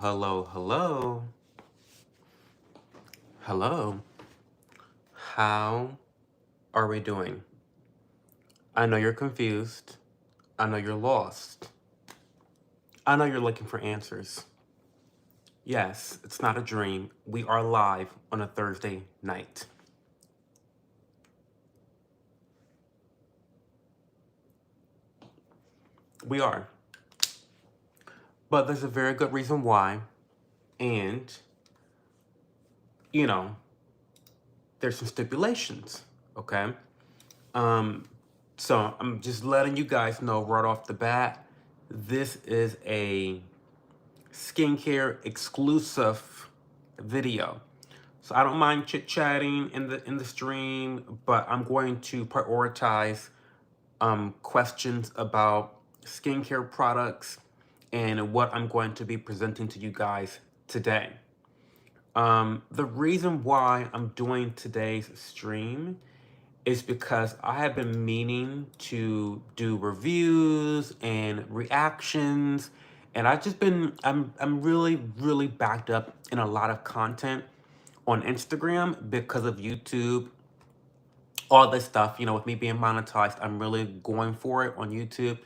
Hello, hello, hello. How are we doing? I know you're confused. I know you're lost. I know you're looking for answers. Yes, it's not a dream. We are live on a Thursday night. We are. But there's a very good reason why. And, you know, there's some stipulations, okay? Um, so I'm just letting you guys know right off the bat, this is a skincare exclusive video. So I don't mind chit-chatting in the stream, but I'm going to prioritize questions about skincare products and what I'm going to be presenting to you guys today. The reason why I'm doing today's stream is because I have been meaning to do reviews and reactions, and I'm really backed up in a lot of content on Instagram because of YouTube, all this stuff, with me being monetized, I'm really going for it on YouTube.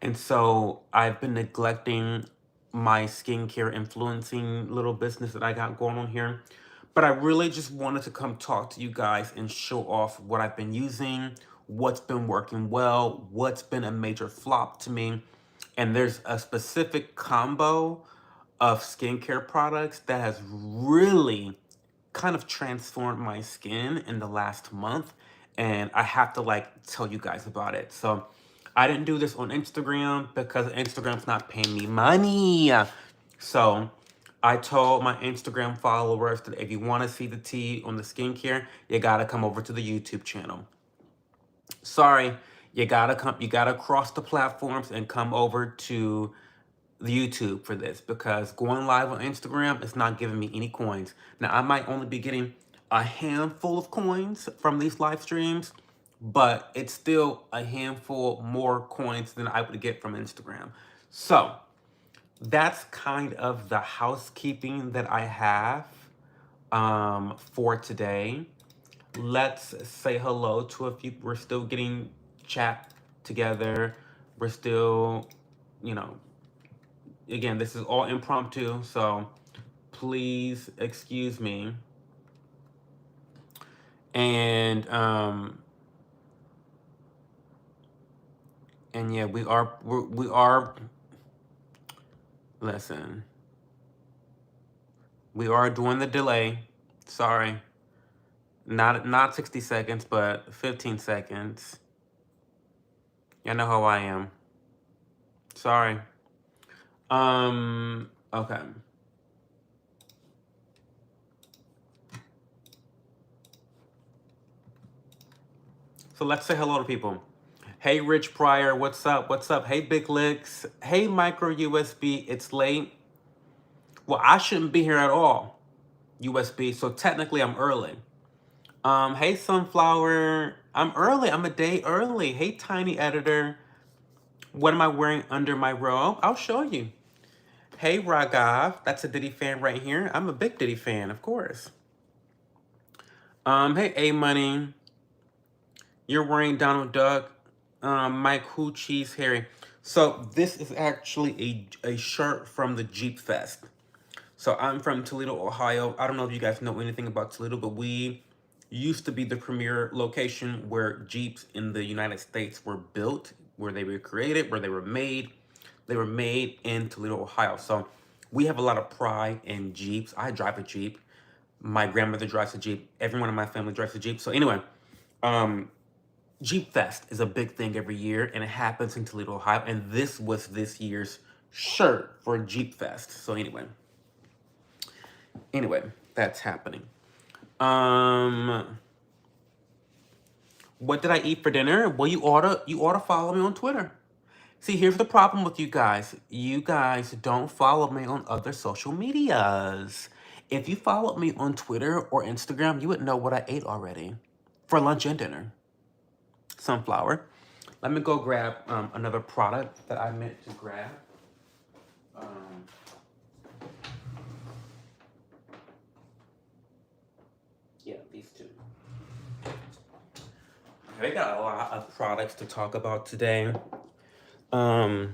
And so I've been neglecting my skincare influencing little business that I got going on here. But I really just wanted to come talk to you guys and show off what I've been using, what's been working well, what's been a major flop to me. And there's a specific combo of skincare products that has really kind of transformed my skin in the last month, and I have to tell you guys about it. So I didn't do this on Instagram because Instagram's not paying me money. So I told my Instagram followers that if you want to see the tea on the skincare, you gotta come over to the YouTube channel. Sorry, you gotta cross the platforms and come over to the YouTube for this, because going live on Instagram is not giving me any coins. Now, I might only be getting a handful of coins from these live streams, but it's still a handful more coins than I would get from Instagram. So that's kind of the housekeeping that I have for today. Let's say hello to a few. We're still getting chat together. We're still, you know, again, this is all impromptu, so please excuse me. And yeah, we are listen. We are doing the delay. Sorry. Not 60 seconds, but 15 seconds. Y'all know how I am. Sorry. Okay. So let's say hello to people. Hey, Rich Pryor, what's up? What's up? Hey, Big Licks. Hey, Micro USB. It's late. Well, I shouldn't be here at all, USB. So technically, I'm early. Hey, Sunflower. I'm early. I'm a day early. Hey, Tiny Editor. What am I wearing under my robe? I'll show you. Hey, Ragav. That's a Diddy fan right here. I'm a big Diddy fan, of course. Hey, A Money. You're wearing Donald Duck. Mike Who Cheese Harry. So this is actually a shirt from the Jeep Fest. So I'm from Toledo, Ohio. I don't know if you guys know anything about Toledo, but we used to be the premier location where Jeeps in the United States were built, where they were created, where they were made. They were made in Toledo, Ohio. So we have a lot of pride in Jeeps. I drive a Jeep. My grandmother drives a Jeep. Everyone in my family drives a Jeep. So anyway, Jeep Fest is a big thing every year, and it happens in Toledo, Ohio. And this was this year's shirt for Jeep Fest. So anyway, that's happening. What did I eat for dinner? Well, you ought to follow me on Twitter. See, here's the problem with you guys. You guys don't follow me on other social medias. If you followed me on Twitter or Instagram, you would know what I ate already for lunch and dinner. Sunflower. Let me go grab another product that I meant to grab. Um, these two. We got a lot of products to talk about today. I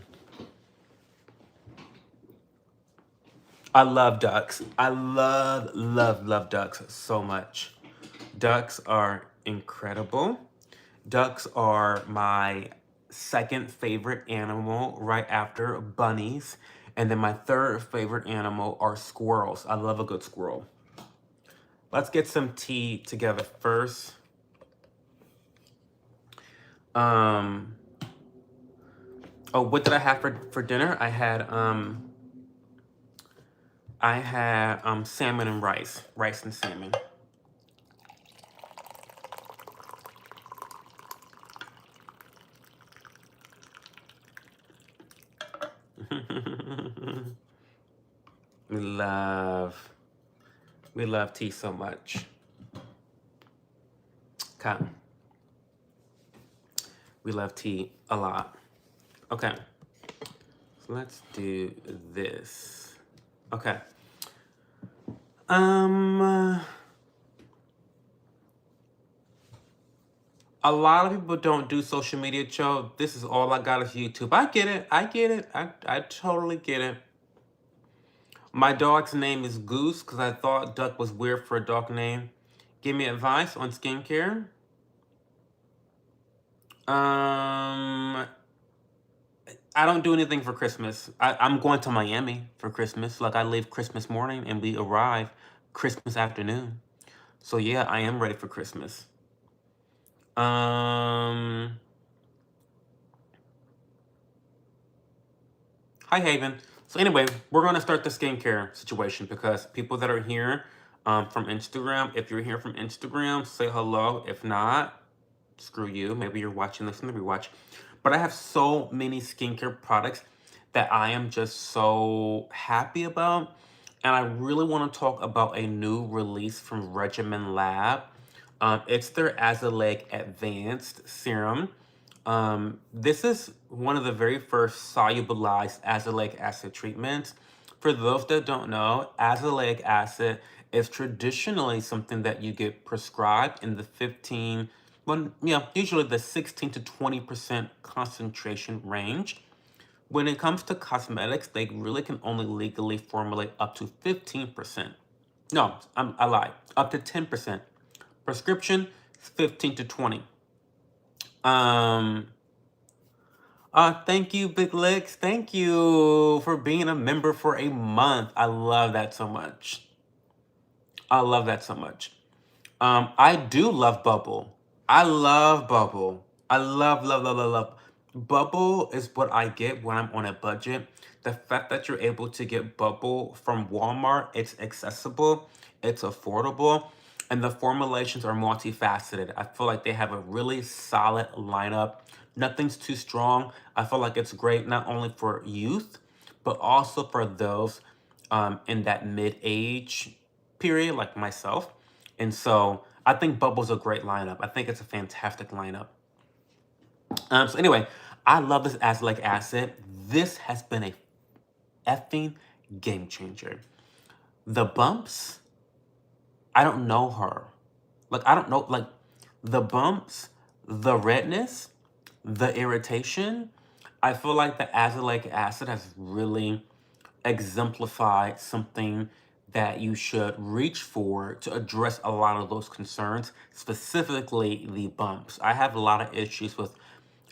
love ducks. I love ducks so much. Ducks are incredible. Ducks are my second favorite animal right after bunnies. And then my third favorite animal are squirrels. I love a good squirrel. Let's get some tea together first. Oh, what did I have for dinner? I had salmon and rice and salmon. we love tea so much. Okay. We love tea a lot. Okay. So let's do this. Okay. A lot of people don't do social media, Joe. This is all I got is YouTube. I get it. I totally get it. My dog's name is Goose because I thought duck was weird for a dog name. Give me advice on skincare. I don't do anything for Christmas. I'm going to Miami for Christmas. Like, I leave Christmas morning and we arrive Christmas afternoon. So yeah, I am ready for Christmas. Hi, Haven. So anyway, we're going to start the skincare situation because people that are here from Instagram, if you're here from Instagram, say hello. If not, screw you. Maybe you're watching this in the rewatch. But I have so many skincare products that I am just so happy about. And I really want to talk about a new release from Regimen Lab. It's their Azelaic Advanced Serum. This is one of the very first solubilized azelaic acid treatments. For those that don't know, azelaic acid is traditionally something that you get prescribed in the 15, well, yeah, usually the 16 to 20% concentration range. When it comes to cosmetics, they really can only legally formulate up to 15%. No, I lied. Up to 10%. Prescription, 15 to 20. Thank you, Big Licks. Thank you for being a member for a month. I love that so much. I love that so much. I do love Bubble. I love Bubble. I love. Bubble is what I get when I'm on a budget. The fact that you're able to get Bubble from Walmart, it's accessible, it's affordable, and the formulations are multifaceted. I feel like they have a really solid lineup. Nothing's too strong. I feel like it's great not only for youth, but also for those in that mid-age period, like myself. And so I think Bubble's a great lineup. I think it's a fantastic lineup. So anyway, I love this azelaic acid. This has been a effing game changer. The bumps, I don't know her. Like, I don't know, like, the bumps, the redness, the irritation, I feel like the azelaic acid has really exemplified something that you should reach for to address a lot of those concerns, specifically the bumps. I have a lot of issues with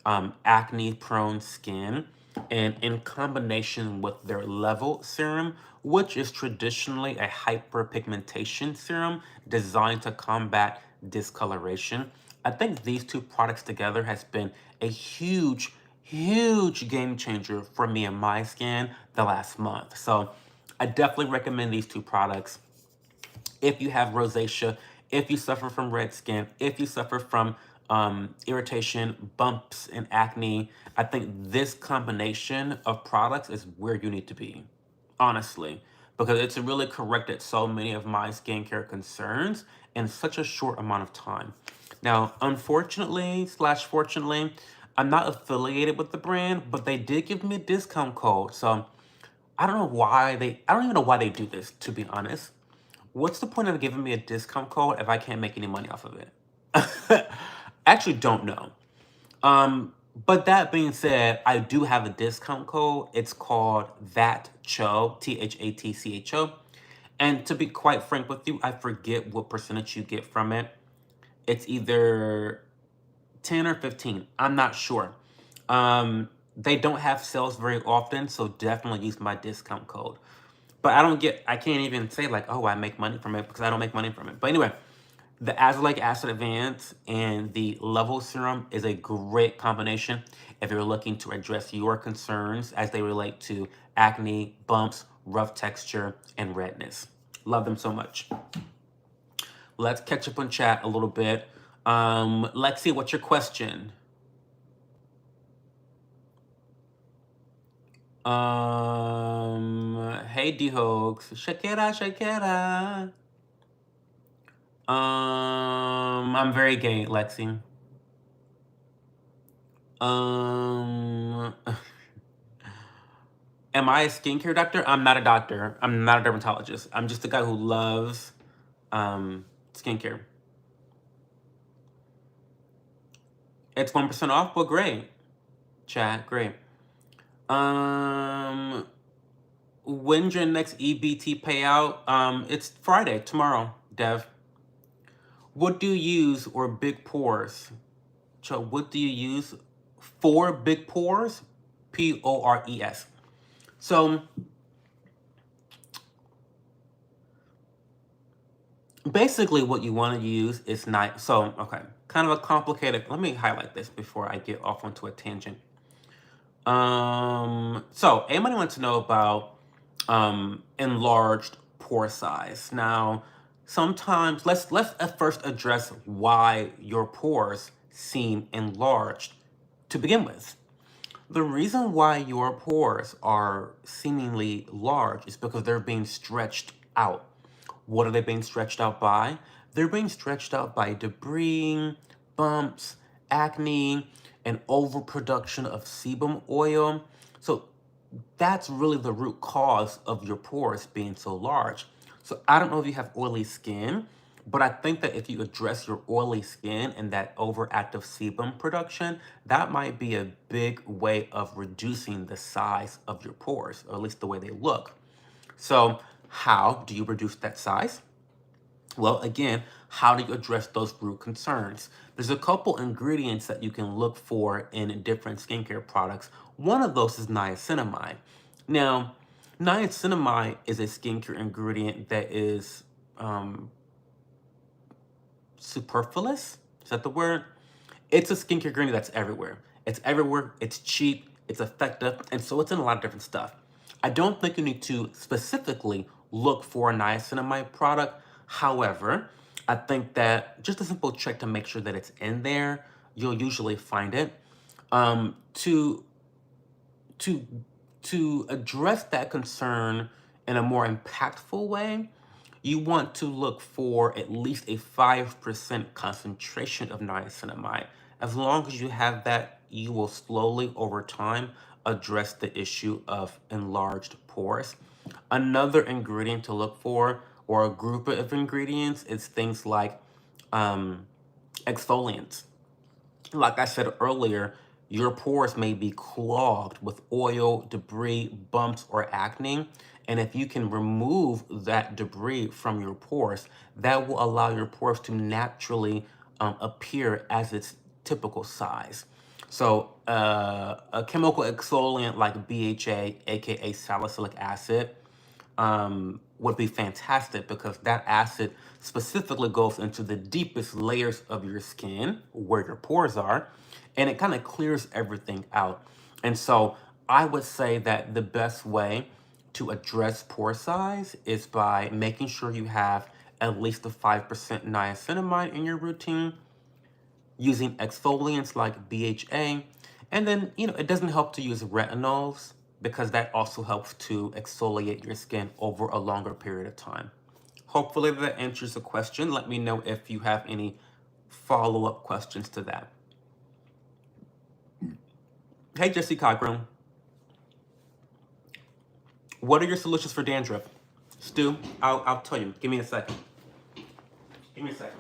acne-prone skin, and in combination with their Level serum, which is traditionally a hyperpigmentation serum designed to combat discoloration, I think these two products together has been a huge game changer for me and my skin the last month. So I definitely recommend these two products. If you have rosacea, if you suffer from red skin, if you suffer from irritation, bumps, and acne, I think this combination of products is where you need to be, honestly, because it's really corrected so many of my skincare concerns in such a short amount of time. Now, unfortunately slash fortunately, I'm not affiliated with the brand, but they did give me a discount code. So I don't even know why they do this, to be honest. What's the point of giving me a discount code if I can't make any money off of it? Actually, don't know. But that being said, I do have a discount code. It's called ThatCho, ThatCho. And to be quite frank with you, I forget what percentage you get from it. It's either 10 or 15. I'm not sure. They don't have sales very often, so definitely use my discount code. But I can't even say like, oh, I make money from it because I don't make money from it. But anyway, the azelaic acid advance and the level serum is a great combination if you're looking to address your concerns as they relate to acne, bumps, rough texture, and redness. Love them so much. Let's catch up on chat a little bit. Lexi, what's your question? Hey D-Hoax. Shakira, Shakira. I'm very gay, Lexi. Am I a skincare doctor? I'm not a doctor. I'm not a dermatologist. I'm just a guy who loves skincare. It's 1% off? Well, great. Chat, great. When's your next EBT payout? It's Friday, tomorrow, Dev. What do you use or big pores? So what do you use for big pores? Pores. So basically what you want to use is night. So, okay, kind of a complicated, let me highlight this before I get off onto a tangent. So anybody wants to know about enlarged pore size. Now, sometimes let's at first address why your pores seem enlarged to begin with. The reason why your pores are seemingly large is because they're being stretched out. What are they being stretched out by? They're being stretched out by debris, bumps, acne, and overproduction of sebum oil. So that's really the root cause of your pores being so large. So I don't know if you have oily skin, but I think that if you address your oily skin and that overactive sebum production, that might be a big way of reducing the size of your pores, or at least the way they look. So how do you reduce that size? Well, again, how do you address those root concerns? There's a couple ingredients that you can look for in different skincare products. One of those is niacinamide. Now, niacinamide is a skincare ingredient that is superfluous. Is that the word? It's a skincare ingredient that's everywhere. It's everywhere, it's cheap, it's effective, and so it's in a lot of different stuff. I don't think you need to specifically look for a niacinamide product. However, I think that just a simple check to make sure that it's in there, you'll usually find it. To to to address that concern in a more impactful way, you want to look for at least a 5% concentration of niacinamide. As long as you have that, you will slowly over time address the issue of enlarged pores. Another ingredient to look for, or a group of ingredients, is things like exfoliants. Like I said earlier, your pores may be clogged with oil, debris, bumps, or acne. And if you can remove that debris from your pores, that will allow your pores to naturally appear as its typical size. So a chemical exfoliant like BHA, aka salicylic acid, would be fantastic because that acid specifically goes into the deepest layers of your skin where your pores are, and it kind of clears everything out. And so I would say that the best way to address pore size is by making sure you have at least a 5% niacinamide in your routine, using exfoliants like BHA, and then, it doesn't help to use retinols because that also helps to exfoliate your skin over a longer period of time. Hopefully that answers the question. Let me know if you have any follow-up questions to that. Hey, Jesse Cochran. What are your solutions for dandruff? Stu, I'll tell you. Give me a second. Give me a second.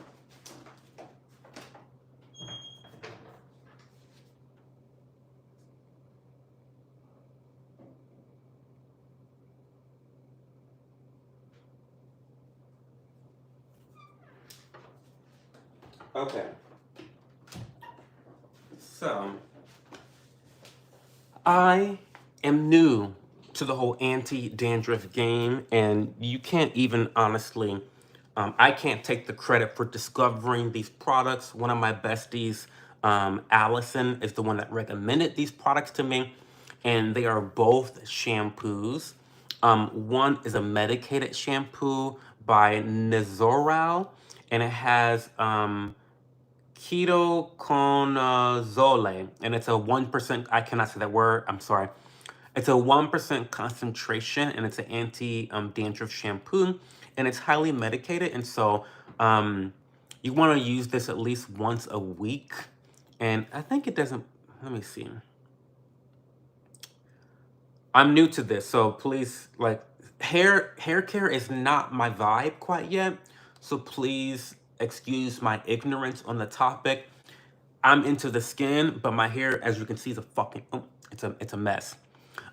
Okay. So, I am new to the whole anti-dandruff game, and you can't even honestly, I can't take the credit for discovering these products. One of my besties, Allison, is the one that recommended these products to me, and they are both shampoos. One is a medicated shampoo by Nizoral, and it has ketoconazole, and it's a 1%. I cannot say that word. I'm sorry. It's a 1% concentration, and it's an anti dandruff shampoo, and it's highly medicated. And so, you want to use this at least once a week. And I think it doesn't. Let me see. I'm new to this, so please, like, hair care is not my vibe quite yet. So please excuse my ignorance on the topic. I'm into the skin, but my hair, as you can see, is a fucking it's a mess.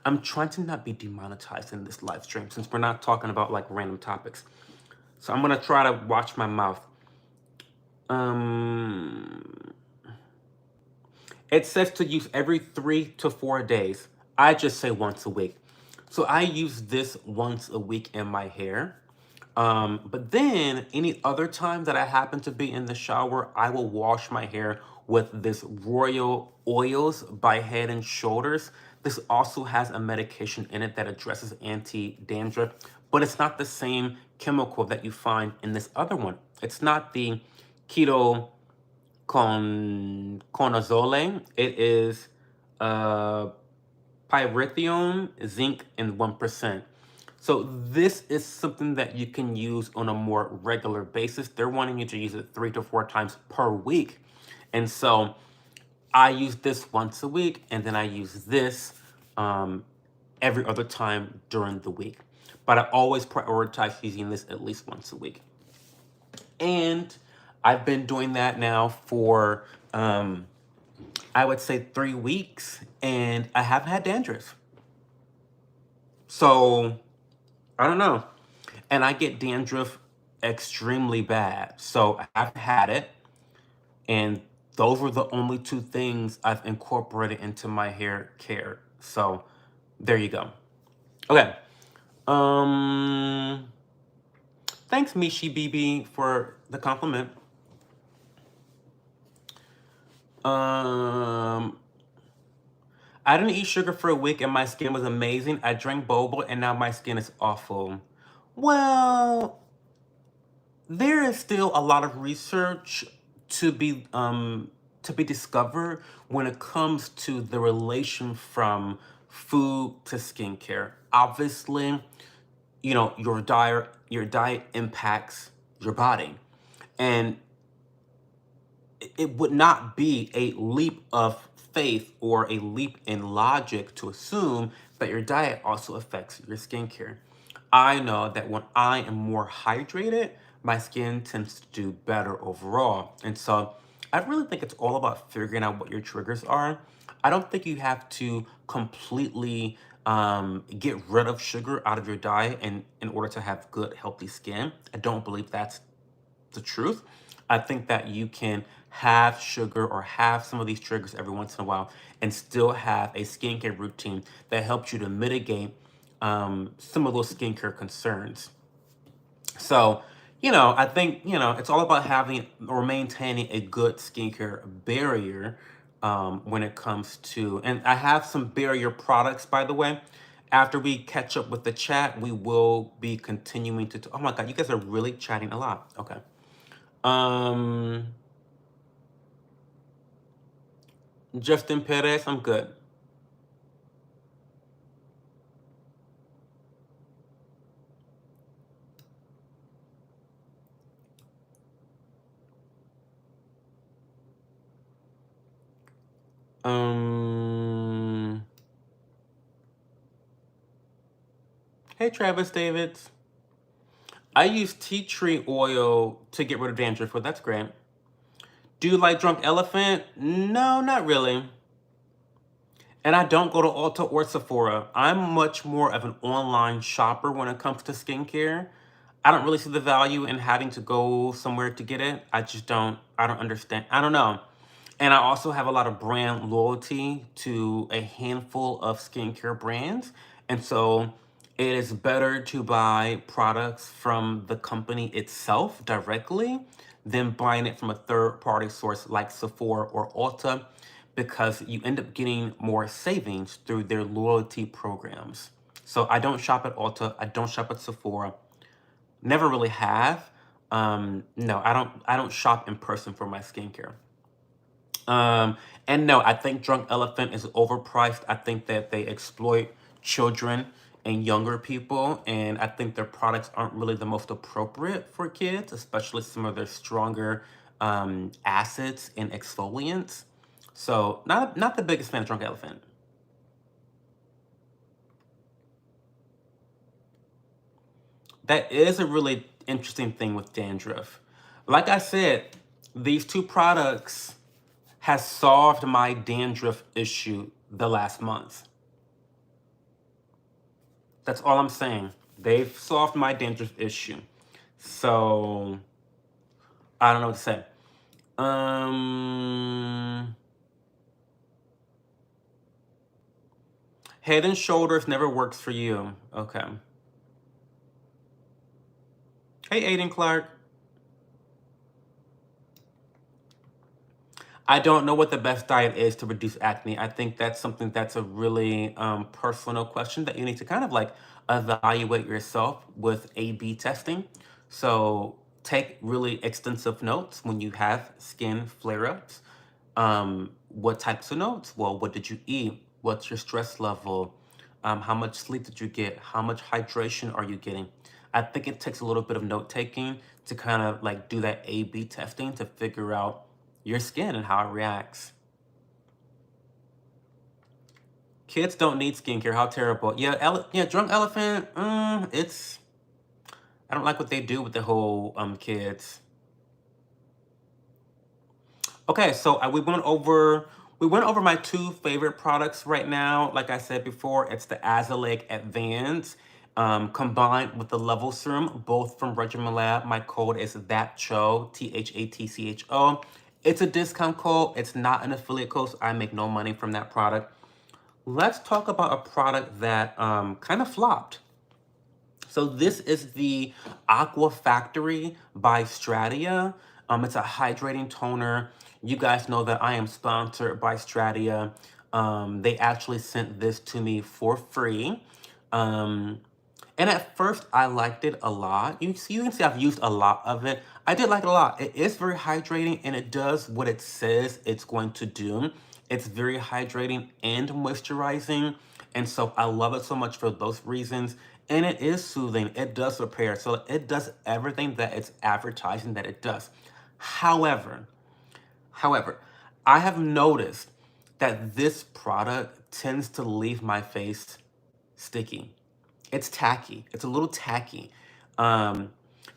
I'm trying to not be demonetized in this live stream since we're not talking about like random topics. So I'm gonna try to watch my mouth. Um, it says to use every 3 to 4 days. I just say once a week. So I use this once a week in my hair. But then any other time that I happen to be in the shower, I will wash my hair with this Royal Oils by Head and Shoulders. This also has a medication in it that addresses anti-dandruff, but it's not the same chemical that you find in this other one. It's not the keto conazole. It is uh, pyrithione, zinc, and 1%. So this is something that you can use on a more regular basis. They're wanting you to use it 3 to 4 times per week. And so I use this once a week, and then I use this every other time during the week. But I always prioritize using this at least once a week. And I've been doing that now for, I would say 3 weeks, and I haven't had dandruff. So I don't know. And I get dandruff extremely bad. So I've had it. And those were the only two things I've incorporated into my hair care. So there you go. Okay. Um Thanks, Mishi BB, for the compliment. Um I didn't eat sugar for a week and my skin was amazing. I drank boba and now my skin is awful. Well, there is still a lot of research to be discovered when it comes to the relation from food to skincare. Obviously, your diet impacts your body. And it would not be a leap of faith or a leap in logic to assume that your diet also affects your skincare. I know that when I am more hydrated, my skin tends to do better overall. And so I really think it's all about figuring out what your triggers are. I don't think you have to completely get rid of sugar out of your diet in order to have good, healthy skin. I don't believe that's the truth. I think that you can have sugar or have some of these triggers every once in a while and still have a skincare routine that helps you to mitigate some of those skincare concerns. So, I think, it's all about having or maintaining a good skincare barrier when it comes to, and I have some barrier products, by the way. After we catch up with the chat, we will be continuing to, oh my God, you guys are really chatting a lot. Okay. Um, Justin Perez, I'm good. Um, hey Travis Davids. I use tea tree oil to get rid of dandruff, but that's great. Do you like Drunk Elephant? No, not really. And I don't go to Ulta or Sephora. I'm much more of an online shopper when it comes to skincare. I don't really see the value in having to go somewhere to get it. I don't understand. I don't know. And I also have a lot of brand loyalty to a handful of skincare brands. And so it is better to buy products from the company itself directly than buying it from a third party source like Sephora or Ulta because you end up getting more savings through their loyalty programs. So I don't shop at Ulta, I don't shop at Sephora. Never really have. No, I don't shop in person for my skincare. Um, and no, I think Drunk Elephant is overpriced. I think that they exploit children and younger people, and I think their products aren't really the most appropriate for kids, especially some of their stronger acids and exfoliants. So, not the biggest fan of Drunk Elephant. That is a really interesting thing with dandruff. Like I said, these two products has solved my dandruff issue the last month. That's all I'm saying. They've solved my dandruff issue. So I don't know what to say. Um Head and Shoulders never works for you. Okay. Hey Aiden Clark. I don't know what the best diet is to reduce acne. I think that's something that's a really personal question that you need to kind of like evaluate yourself with A/B testing. So take really extensive notes when you have skin flare-ups. What types of notes? Well, what did you eat? What's your stress level? How much sleep did you get? How much hydration are you getting? I think it takes a little bit of note taking to kind of like do that A/B testing to figure out your skin and how it reacts. Kids don't need skincare. How terrible. Yeah, yeah, Drunk Elephant. It's I don't like what they do with the whole kids. Okay, so we went over my two favorite products right now. Like I said before, it's the Azelaic Advance combined with the Level Serum, both from Regimen Lab. My code is ThatCho, ThatCho. It's a discount code. It's not an affiliate code, so I make no money from that product. Let's talk about a product that kind of flopped. So this is the Aqua Factory by Stratia. It's a hydrating toner. You guys know that I am sponsored by Stratia. They actually sent this to me for free. Um, and at first, I liked it a lot. You can see I've used a lot of it. I did like it a lot. It is very hydrating, and it does what it says it's going to do. It's very hydrating and moisturizing, and so I love it so much for those reasons. And it is soothing. It does repair, so it does everything that it's advertising that it does. However, However, I have noticed that this product tends to leave my face sticky. It's tacky. It's a little tacky. Um,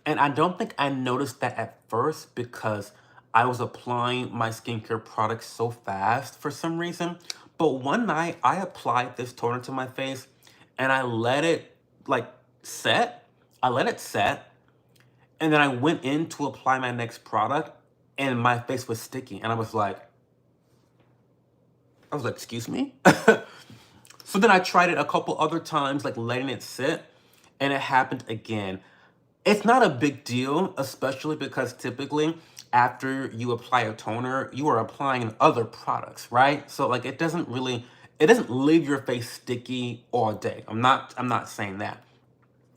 and I don't think I noticed that at first because I was applying my skincare products so fast for some reason. But one night I applied this toner to my face and I let it like set. I let it set and then I went in to apply my next product and my face was sticky. And I was like, excuse me? So then I tried it a couple other times, like letting it sit, and it happened again. It's not a big deal, especially because typically after you apply a toner, you are applying other products, right? So like it doesn't leave your face sticky all day. I'm not saying that.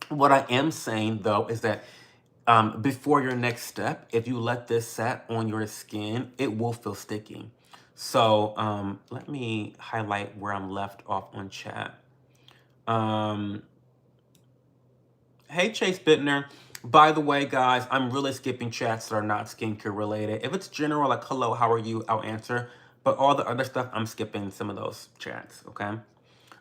What I am saying though is that before your next step, if you let this set on your skin, it will feel sticky. So let me highlight where I'm left off on chat. Um, hey, Chase Bittner. By the way, guys, I'm really skipping chats that are not skincare related. If it's general, like hello, how are you, I'll answer. But all the other stuff, I'm skipping some of those chats, okay?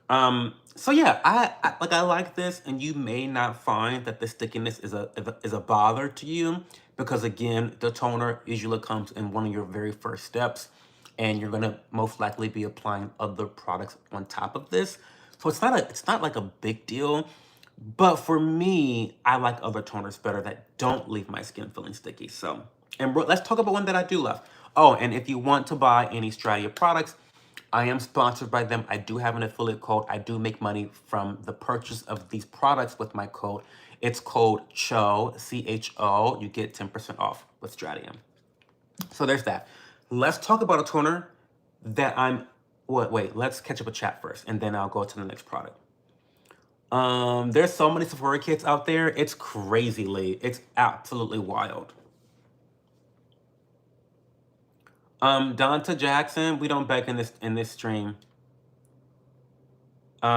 So yeah, I like this, and you may not find that the stickiness is a bother to you because again, the toner usually comes in one of your very first steps, and you're gonna most likely be applying other products on top of this. So it's not like a big deal. But for me, I like other toners better that don't leave my skin feeling sticky. So, and let's talk about one that I do love. Oh, and if you want to buy any Stratia products, I am sponsored by them. I do have an affiliate code. I do make money from the purchase of these products with my code. It's code CHO, CHO. You get 10% off with Stratia. So there's that. Let's talk about a toner that wait, let's catch up a chat first, and then I'll go to the next product. There's so many Sephora kits out there. It's crazily, it's absolutely wild. Donta Jackson, we don't beg in this stream. We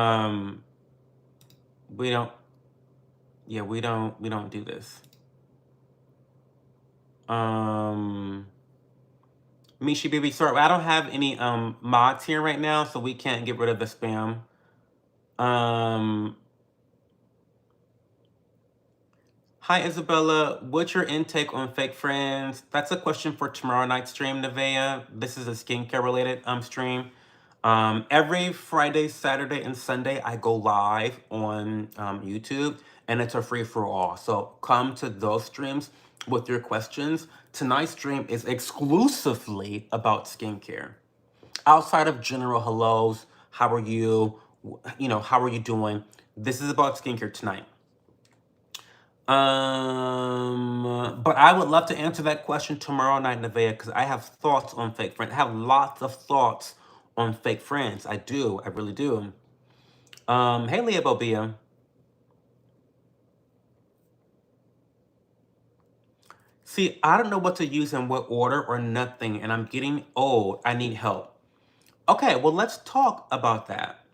don't. Yeah, we don't do this. Mishi baby, sorry, I don't have any mods here right now, so we can't get rid of the spam. Hi Isabella, what's your intake on fake friends? That's a question for tomorrow night's stream, Nevaeh. This is a skincare related stream. Every Friday, Saturday, and Sunday, I go live on YouTube, and it's a free for all. So come to those streams with your questions. Tonight's stream is exclusively about skincare. Outside of general hellos, how are you? How are you doing? This is about skincare tonight. But I would love to answer that question tomorrow night, Nevaeh, because I have thoughts on fake friends. I have lots of thoughts on fake friends. I do. I really do. Hey, Leah Bobia. See, I don't know what to use in what order or nothing, and I'm getting old. I need help. Okay, well, let's talk about that.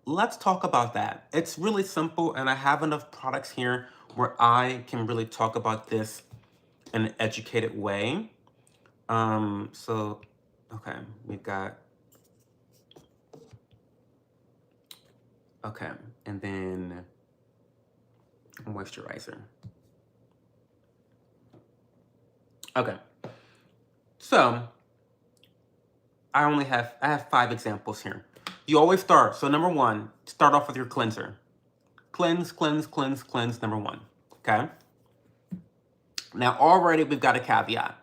Let's talk about that. It's really simple, and I have enough products here where I can really talk about this in an educated way. So, okay, we've got, okay, and then moisturizer. Okay, so I have 5 examples here. You always start, so number 1, start off with your cleanser. Cleanse, cleanse, cleanse, cleanse, number 1, okay? Now already we've got a caveat.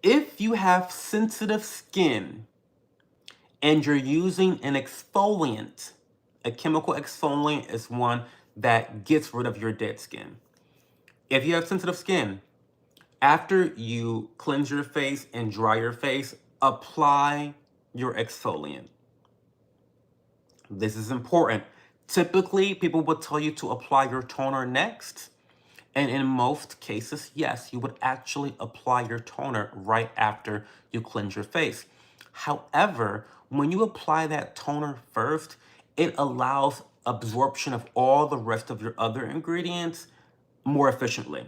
If you have sensitive skin and you're using an exfoliant, a chemical exfoliant is one that gets rid of your dead skin. If you have sensitive skin, after you cleanse your face and dry your face, apply your exfoliant. This is important. Typically, people would tell you to apply your toner next. And in most cases, yes, you would actually apply your toner right after you cleanse your face. However, when you apply that toner first, it allows absorption of all the rest of your other ingredients more efficiently.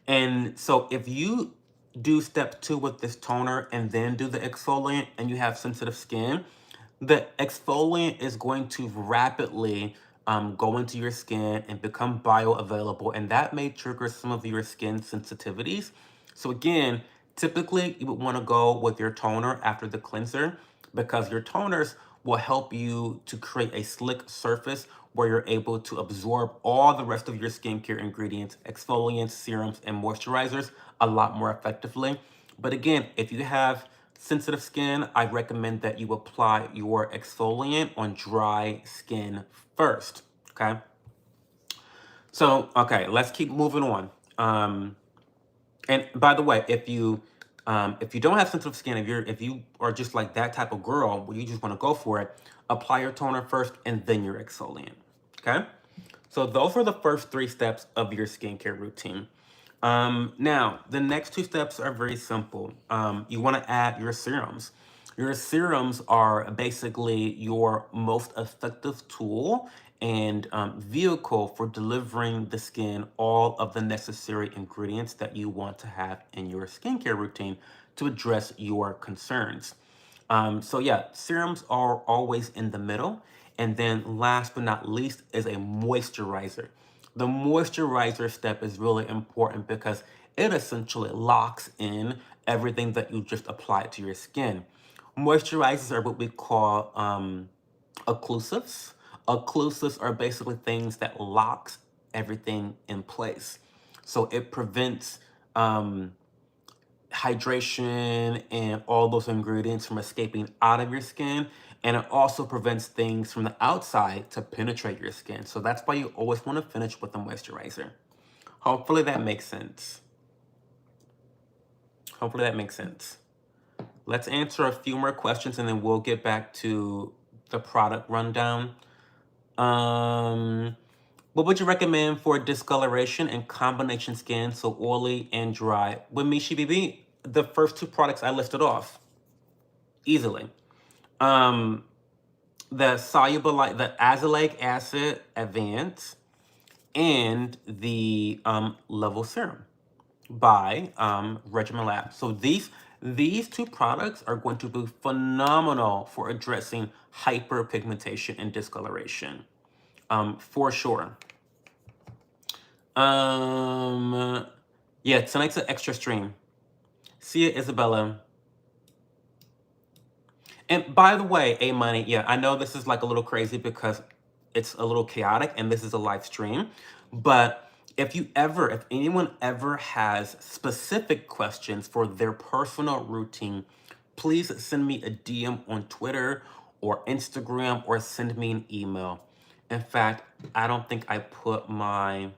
And so if you do step 2 with this toner and then do the exfoliant and you have sensitive skin, the exfoliant is going to rapidly go into your skin and become bioavailable, and that may trigger some of your skin sensitivities. So again, typically you would want to go with your toner after the cleanser because your toners will help you to create a slick surface where you're able to absorb all the rest of your skincare ingredients, exfoliants, serums, and moisturizers a lot more effectively. But again, if you have sensitive skin, I recommend that you apply your exfoliant on dry skin first, okay? So, okay, let's keep moving on. And by the way, if you don't have sensitive skin, if you are just like that type of girl where you just want to go for it, apply your toner first and then your exfoliant, okay? So those are the first 3 steps of your skincare routine. Now, the next 2 steps are very simple. You want to add your serums. Your serums are basically your most effective tool and vehicle for delivering the skin all of the necessary ingredients that you want to have in your skincare routine to address your concerns. So yeah, serums are always in the middle. And then last but not least is a moisturizer. The moisturizer step is really important because it essentially locks in everything that you just applied to your skin. Moisturizers are what we call occlusives. Occlusives are basically things that locks everything in place. So it prevents hydration and all those ingredients from escaping out of your skin. And it also prevents things from the outside to penetrate your skin. So that's why you always want to finish with a moisturizer. Hopefully that makes sense. Hopefully that makes sense. Let's answer a few more questions and then we'll get back to the product rundown. What would you recommend for discoloration and combination skin, so oily and dry? With Mishi BB, the first two products I listed off easily. The soluble, like the azelaic acid advance, and the level serum by Regimen Lab. So these two products are going to be phenomenal for addressing hyperpigmentation and discoloration, for sure. Yeah, tonight's an extra stream. See ya, Isabella. And by the way, A Money, yeah, I know this is like a little crazy because it's a little chaotic and this is a live stream. But if anyone ever has specific questions for their personal routine, please send me a DM on Twitter or Instagram or send me an email. In fact, I don't think I put my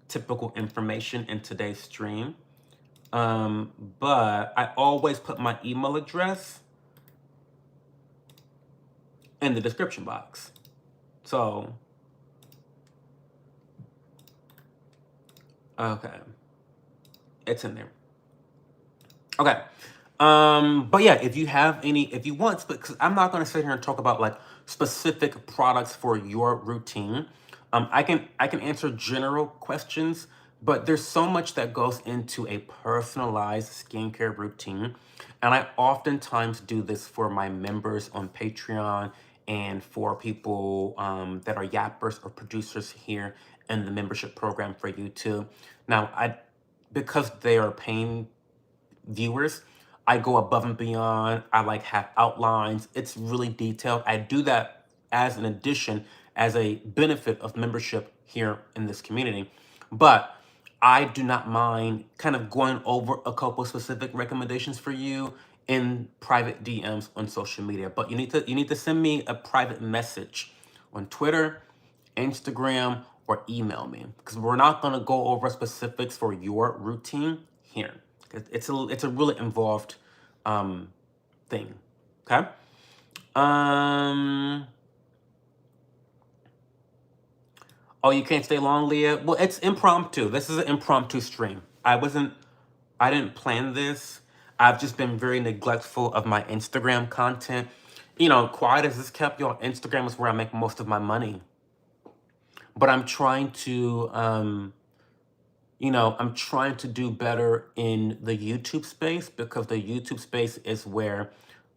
typical information in today's stream. But I always put my email address in the description box. So, okay. It's in there. Okay. But yeah, if you want, because I'm not gonna sit here and talk about like specific products for your routine. I can answer general questions, but there's so much that goes into a personalized skincare routine. And I oftentimes do this for my members on Patreon and for people that are yappers or producers here in the membership program for YouTube. Now, because they are paying viewers, I go above and beyond. I like have outlines. It's really detailed. I do that as an addition, as a benefit of membership here in this community. But I do not mind kind of going over a couple specific recommendations for you in private DMs on social media. But you need to send me a private message on Twitter, Instagram, or email me, because we're not going to go over specifics for your routine here. It's a really involved thing. Okay. Um. Oh, you can't stay long, Leah. Well, it's impromptu. This is an impromptu stream. I didn't plan this. I've just been very neglectful of my Instagram content. Quiet as this kept, y'all, Instagram is where I make most of my money. But I'm trying to I'm trying to do better in the YouTube space, because the YouTube space is where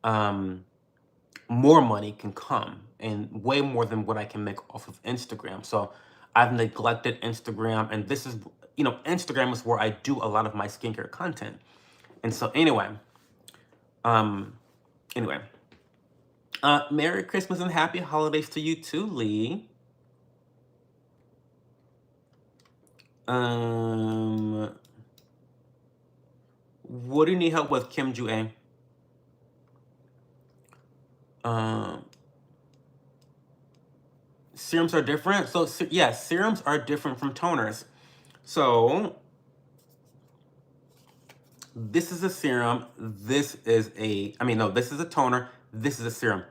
more money can come, and way more than what I can make off of Instagram. So I've neglected Instagram, and this is, Instagram is where I do a lot of my skincare content. And so um, anyway, Merry Christmas and Happy Holidays to you too, Lee. What do you need help with, Kim Ju A? Serums are different. So yeah, serums are different from toners. So this is a serum. This is this is a toner. This is a serum.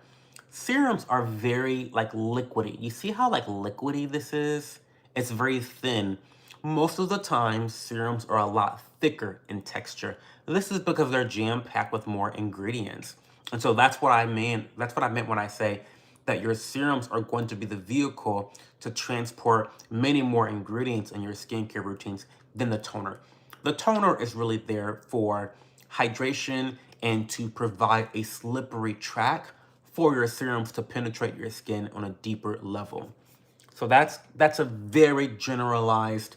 Serums are very like liquidy. You see how like liquidy this is? It's very thin. Most of the time, serums are a lot thicker in texture. This is because they're jam-packed with more ingredients. And so that's what I mean. That's what I meant when I say that your serums are going to be the vehicle to transport many more ingredients in your skincare routines than the toner. The toner is really there for hydration and to provide a slippery track for your serums to penetrate your skin on a deeper level. So that's a very generalized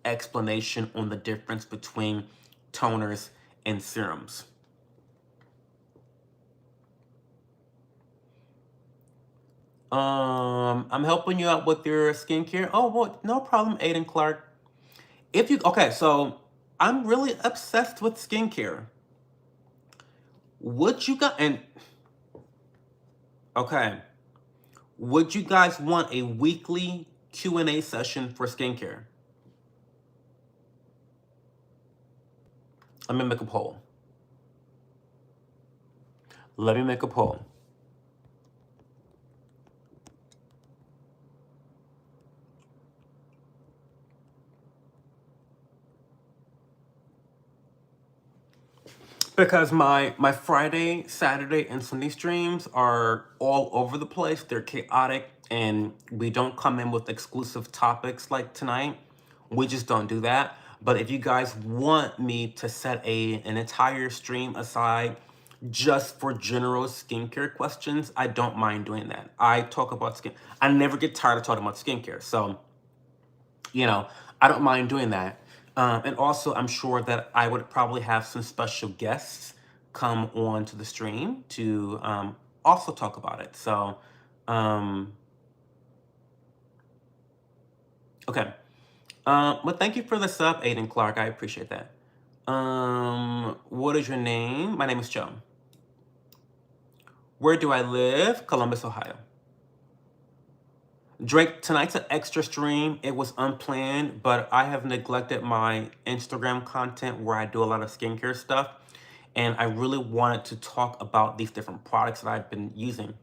explanation on the difference between toners and serums. I'm helping you out with your skincare. Oh, well, no problem, Aiden Clark. Okay, so I'm really obsessed with skincare. Would you guys, okay, would you guys want a weekly Q&A session for skincare? Let me make a poll. Let me make a poll. Because my Friday, Saturday, and Sunday streams are all over the place. They're chaotic, and we don't come in with exclusive topics like tonight. We just don't do that. But if you guys want me to set an entire stream aside just for general skincare questions, I don't mind doing that. I talk about skin. I never get tired of talking about skincare. So, you know, I don't mind doing that. And also, I'm sure that I would probably have some special guests come on to the stream to also talk about it. So, okay. But thank you for the sub, Aiden Clark. I appreciate that. What is your name? My name is Joe. Where do I live? Columbus, Ohio. Drake, tonight's an extra stream. It was unplanned, but I have neglected my Instagram content where I do a lot of skincare stuff. And I really wanted to talk about these different products that I've been using.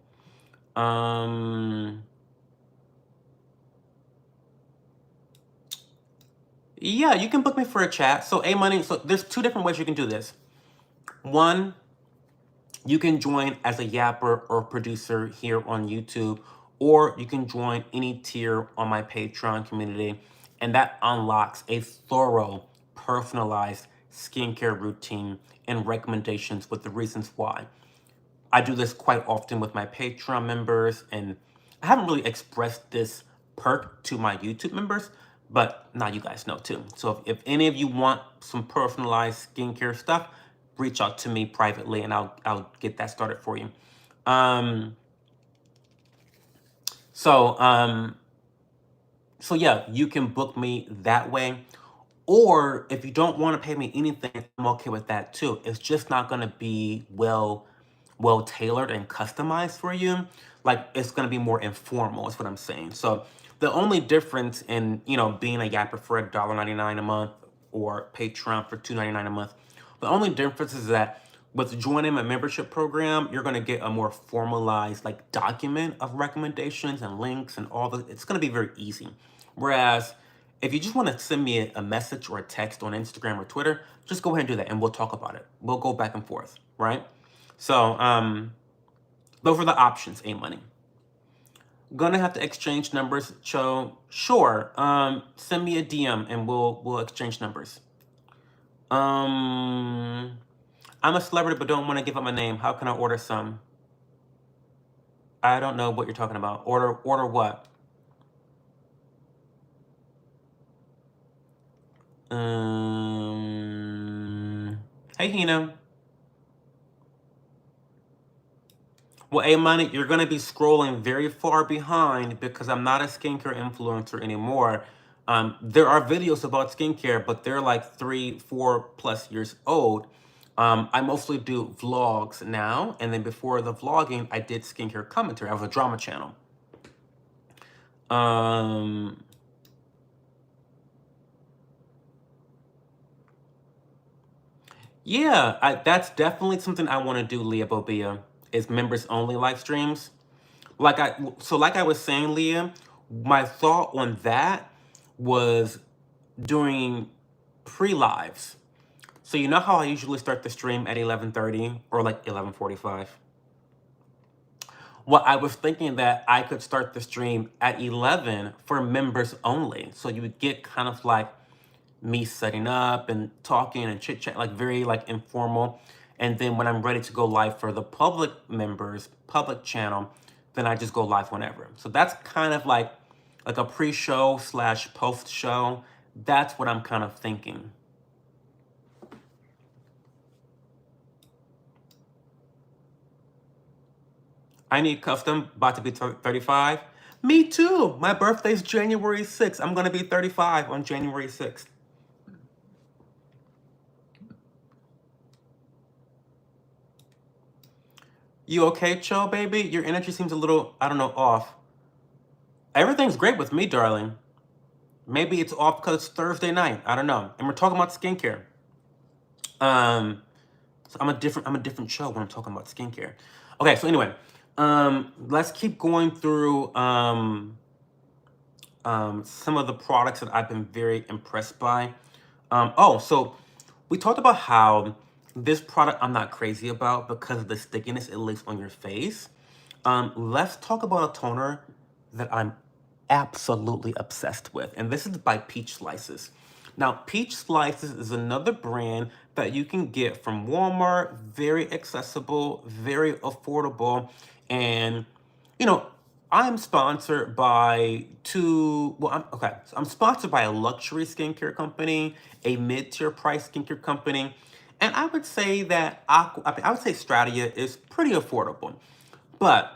Yeah, you can book me for a chat. So A-Money, so there's two different ways you can do this. One, you can join as a yapper or producer here on YouTube, or you can join any tier on my Patreon community, and that unlocks a thorough, personalized skincare routine and recommendations with the reasons why. I do this quite often with my Patreon members, and I haven't really expressed this perk to my YouTube members, but now you guys know too. So if any of you want some personalized skincare stuff, reach out to me privately and I'll get that started for you. So yeah, you can book me that way. Or if you don't want to pay me anything, I'm okay with that too. It's just not going to be well tailored and customized for you. Like, it's going to be more informal is what I'm saying. So the only difference in, being a yapper for $1.99 a month or Patreon for $2.99 a month, the only difference is that with joining my membership program, you're going to get a more formalized like document of recommendations and links and all the, it's going to be very easy. Whereas if you just want to send me a message or a text on Instagram or Twitter, just go ahead and do that and we'll talk about it. We'll go back and forth, right? So, those are the options, A-Money. Gonna have to exchange numbers, Cho. Sure. Send me a DM and we'll exchange numbers. I'm a celebrity but don't want to give up my name. How can I order some? I don't know what you're talking about. Order what? Hey, Hina. Well, A-Money, you're going to be scrolling very far behind because I'm not a skincare influencer anymore. There are videos about skincare, but they're like 3-4+ years old. I mostly do vlogs now, and then before the vlogging, I did skincare commentary. I have a drama channel. Yeah, that's definitely something I want to do, Leah Bobia, is members only live streams. Like I was saying, Leah, my thought on that was doing pre-lives. So you know how I usually start the stream at 11:30 or like 11:45? Well, I was thinking that I could start the stream at 11 for members only. So you would get kind of like me setting up and talking and chit chat, like very like informal. And then when I'm ready to go live for the public members, public channel, then I just go live whenever. So that's kind of like a pre-show slash post-show. That's what I'm kind of thinking. I need custom, about to be 35. Me too. My birthday's January 6th. I'm going to be 35 on January 6th. You okay, Cho, baby? Your energy seems a little, I don't know, off. Everything's great with me, darling. Maybe it's off because it's Thursday night. I don't know. And we're talking about skincare. So I'm a different show when I'm talking about skincare. Okay, so anyway, let's keep going through some of the products that I've been very impressed by. So we talked about how this product I'm not crazy about because of the stickiness it leaves on your face. Let's talk about a toner that I'm absolutely obsessed with, and this is by Peach Slices. Now, Peach Slices is another brand that you can get from Walmart, very accessible, very affordable, and you know, I'm sponsored by I'm sponsored by a luxury skincare company, a mid-tier price skincare company, and I would say that I would say Stratia is pretty affordable, but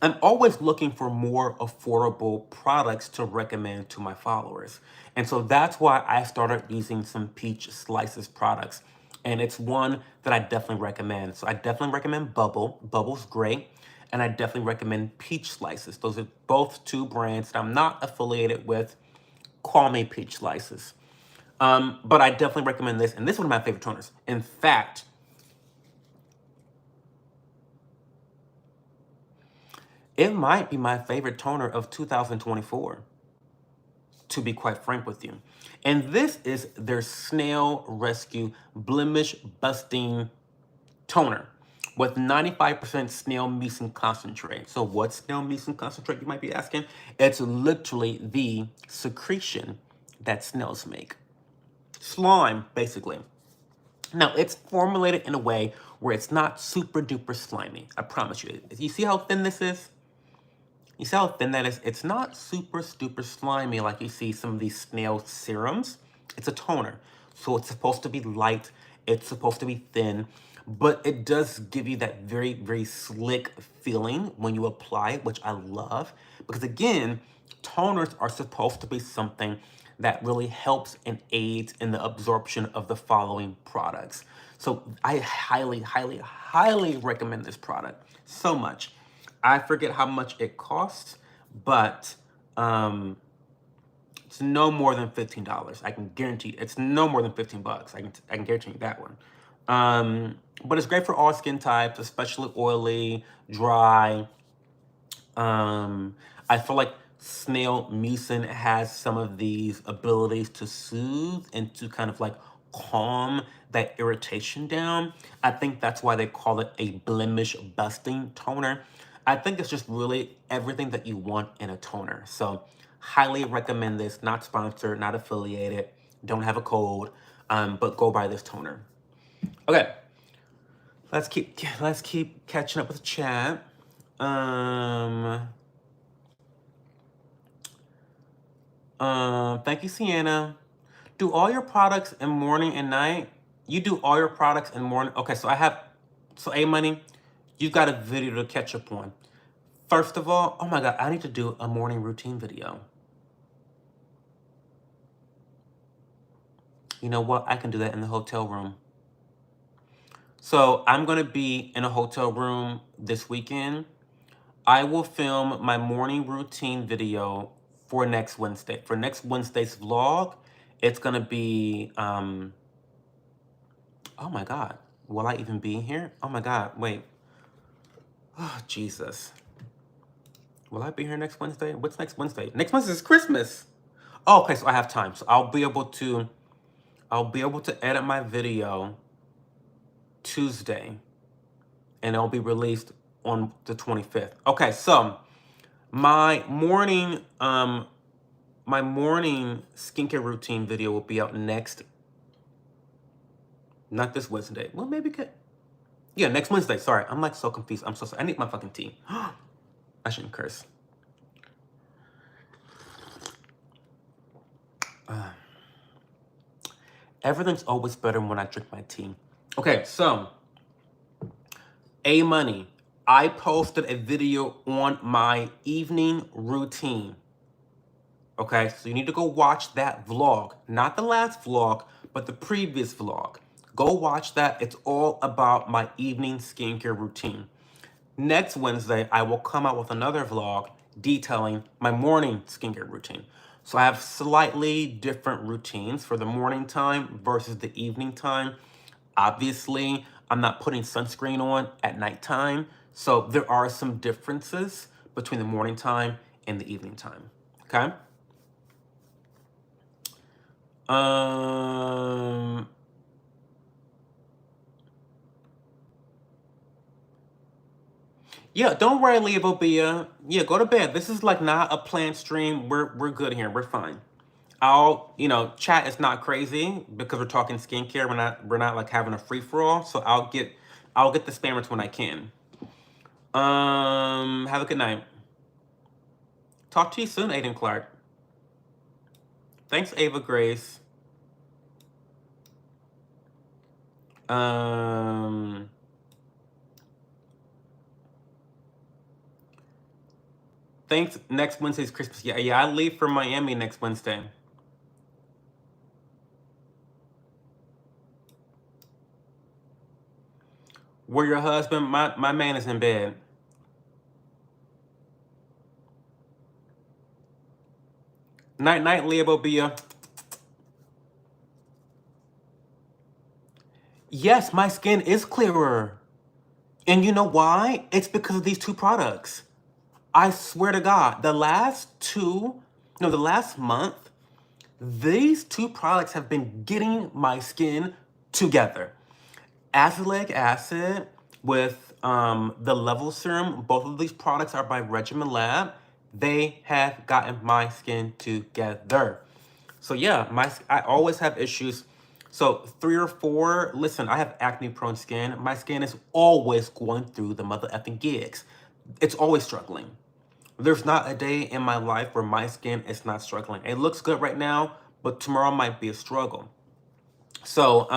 I'm always looking for more affordable products to recommend to my followers. And so that's why I started using some Peach Slices products. And it's one that I definitely recommend. So I definitely recommend Bubble. Bubble's great. And I definitely recommend Peach Slices. Those are both two brands that I'm not affiliated with. Call me Peach Slices. But I definitely recommend this. And this is one of my favorite toners. In fact, it might be my favorite toner of 2024, to be quite frank with you. And this is their Snail Rescue Blemish Busting Toner with 95% snail mucin concentrate. So what's snail mucin concentrate, you might be asking? It's literally the secretion that snails make. Slime, basically. Now, it's formulated in a way where it's not super duper slimy. I promise you. You see how thin this is? You see how thin that is? It's not super slimy like you see some of these snail serums. It's a toner. So it's supposed to be light. It's supposed to be thin. But it does give you that very, very slick feeling when you apply it, which I love. Because again, toners are supposed to be something that really helps and aids in the absorption of the following products. So I highly recommend this product so much. I forget how much it costs, but it's no more than $15. I can guarantee it's no more than 15 bucks. I can guarantee you that one. But it's great for all skin types, especially oily, dry. I feel like snail mucin has some of these abilities to soothe and to kind of like calm that irritation down. I think that's why they call it a blemish busting toner. I think it's just really everything that you want in a toner. So highly recommend this. Not sponsored, not affiliated, don't have a code, but go buy this toner. Okay, let's keep catching up with the chat. Thank you, Sienna. Do all your products in morning and night? You do all your products in morning? Okay, so A Money, you've got a video to catch up on. First of all, oh my God, I need to do a morning routine video. You know what? I can do that in the hotel room. So I'm gonna be in a hotel room this weekend. I will film my morning routine video for next Wednesday. For next Wednesday's vlog, it's gonna be, oh my God, will I even be here? Oh my God, wait. Oh, Jesus. Will I be here next Wednesday? What's next Wednesday? Next Wednesday is Christmas. Oh, okay, so I have time. So I'll be able to edit my video Tuesday, and it'll be released on the 25th. Okay, so my morning skincare routine video will be out next, not this Wednesday. Well, maybe Yeah, next Wednesday. Sorry, I'm like so confused. I'm so sorry. I need my fucking tea. I shouldn't curse. Everything's always better when I drink my tea. Okay, so A Money. I posted a video on my evening routine. Okay, so you need to go watch that vlog. Not the last vlog, but the previous vlog. Go watch that. It's all about my evening skincare routine. Next Wednesday, I will come out with another vlog detailing my morning skincare routine. So I have slightly different routines for the morning time versus the evening time. Obviously, I'm not putting sunscreen on at nighttime, so there are some differences between the morning time and the evening time, okay? Yeah, don't worry, Leobobia. Yeah, go to bed. This is like not a planned stream. We're good here. We're fine. Chat is not crazy because we're talking skincare. We're not like having a free for all. So I'll get the spammers when I can. Have a good night. Talk to you soon, Aiden Clark. Thanks, Ava Grace. Thanks. Next Wednesday's Christmas. Yeah, I leave for Miami next Wednesday. Where your husband? My man is in bed. Night night, Leobobia. Yes, my skin is clearer. And you know why? It's because of these two products. I swear to God, the last month, these two products have been getting my skin together. Azelaic acid with the Level Serum, both of these products are by Regimen Lab. They have gotten my skin together. So yeah, I always have issues. So 3 or 4, listen, I have acne prone skin. My skin is always going through the mother effing gigs. It's always struggling. There's not a day in my life where my skin is not struggling. It looks good right now, but tomorrow might be a struggle. So,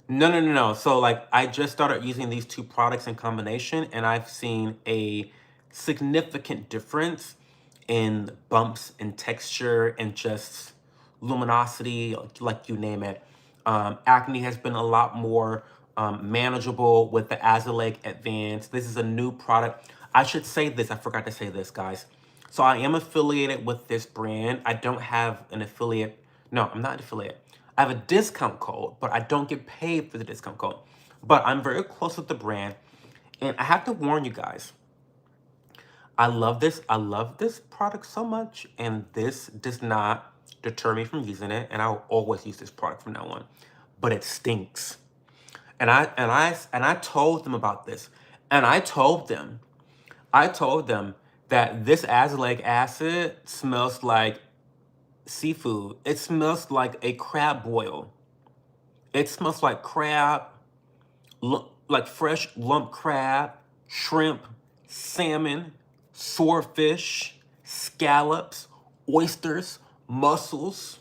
no. So, like, I just started using these two products in combination, and I've seen a significant difference in bumps and texture and just luminosity, like you name it. Acne has been a lot more manageable with the Azelaic Advance. This is a new product. I should say this. I forgot to say this, guys. So I am affiliated with this brand. I don't have an affiliate. No, I'm not an affiliate. I have a discount code, but I don't get paid for the discount code. But I'm very close with the brand. And I have to warn you guys. I love this. I love this product so much. And this does not deter me from using it. And I'll always use this product from now on. But it stinks. And I told them about this. And I told them that this azelaic acid smells like seafood. It smells like a crab boil. It smells like crab, like fresh lump crab, shrimp, salmon, swordfish, scallops, oysters, mussels.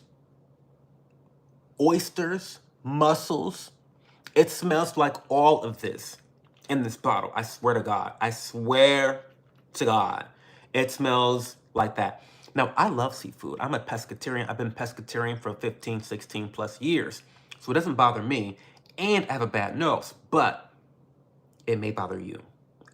It smells like all of this in this bottle. I swear to God. I swear to God. It smells like that. Now, I love seafood. I'm a pescatarian. I've been pescatarian for 15, 16 plus years. So it doesn't bother me. And I have a bad nose, but it may bother you.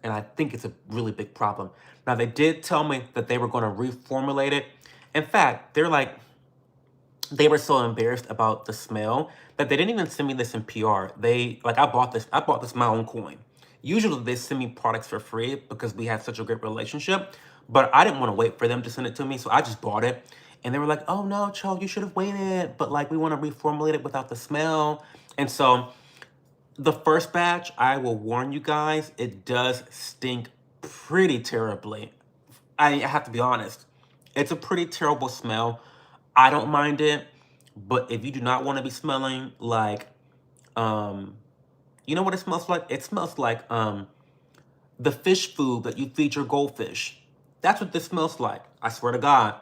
And I think it's a really big problem. Now, they did tell me that they were going to reformulate it. In fact, they were so embarrassed about the smell that they didn't even send me this in PR. I bought this my own coin. Usually they send me products for free because we have such a great relationship, but I didn't want to wait for them to send it to me, so I just bought it. And they were like, "Oh no, Cho, you should have waited, but like we want to reformulate it without the smell." And so the first batch, I will warn you guys, it does stink pretty terribly. I have to be honest. It's a pretty terrible smell. I don't mind it, but if you do not want to be smelling like You know what it smells like? It smells like the fish food that you feed your goldfish. That's what this smells like. I swear to God.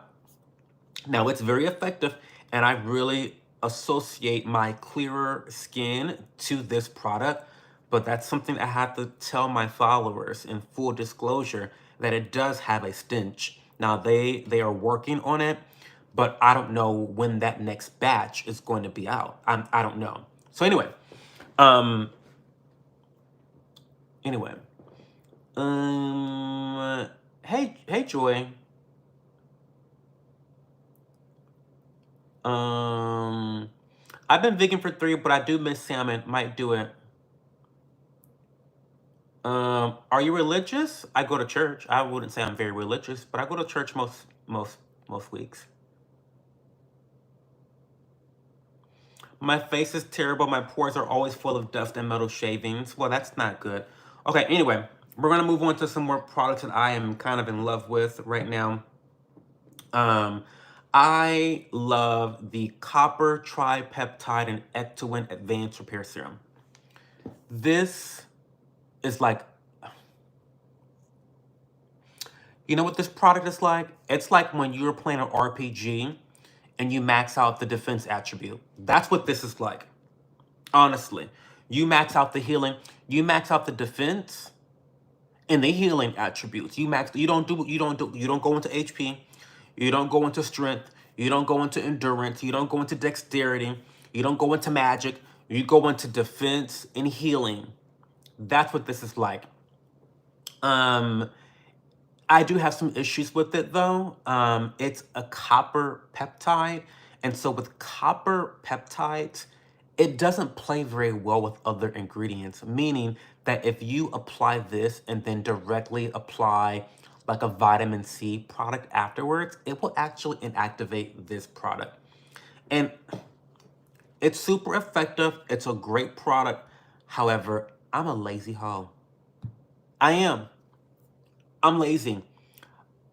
Now, it's very effective, and I really associate my clearer skin to this product, but that's something I have to tell my followers in full disclosure that it does have a stench. Now, they are working on it, but I don't know when that next batch is going to be out. I don't know. So um, anyway, hey Joy. Um, I've been vegan for 3, but I do miss salmon. Might do it. Are you religious? I go to church. I wouldn't say I'm very religious, but I go to church most weeks. My face is terrible. My pores are always full of dust and metal shavings. Well, that's not good. Okay, anyway, we're gonna move on to some more products that I am kind of in love with right now. I love the Copper Tripeptide and Ectoin Advanced Repair Serum. This is like, you know what this product is like? It's like when you're playing an RPG and you max out the defense attribute. That's what this is like. Honestly, you max out the healing, you max out the defense and the healing attributes. You don't go into HP, you don't go into strength, you don't go into endurance, you don't go into dexterity, you don't go into magic, you go into defense and healing. That's what this is like. I do have some issues with it though. It's a copper peptide. And so with copper peptides, it doesn't play very well with other ingredients, meaning that if you apply this and then directly apply like a vitamin C product afterwards, it will actually inactivate this product. And it's super effective. It's a great product. However, I'm a lazy hoe. I am. I'm lazy.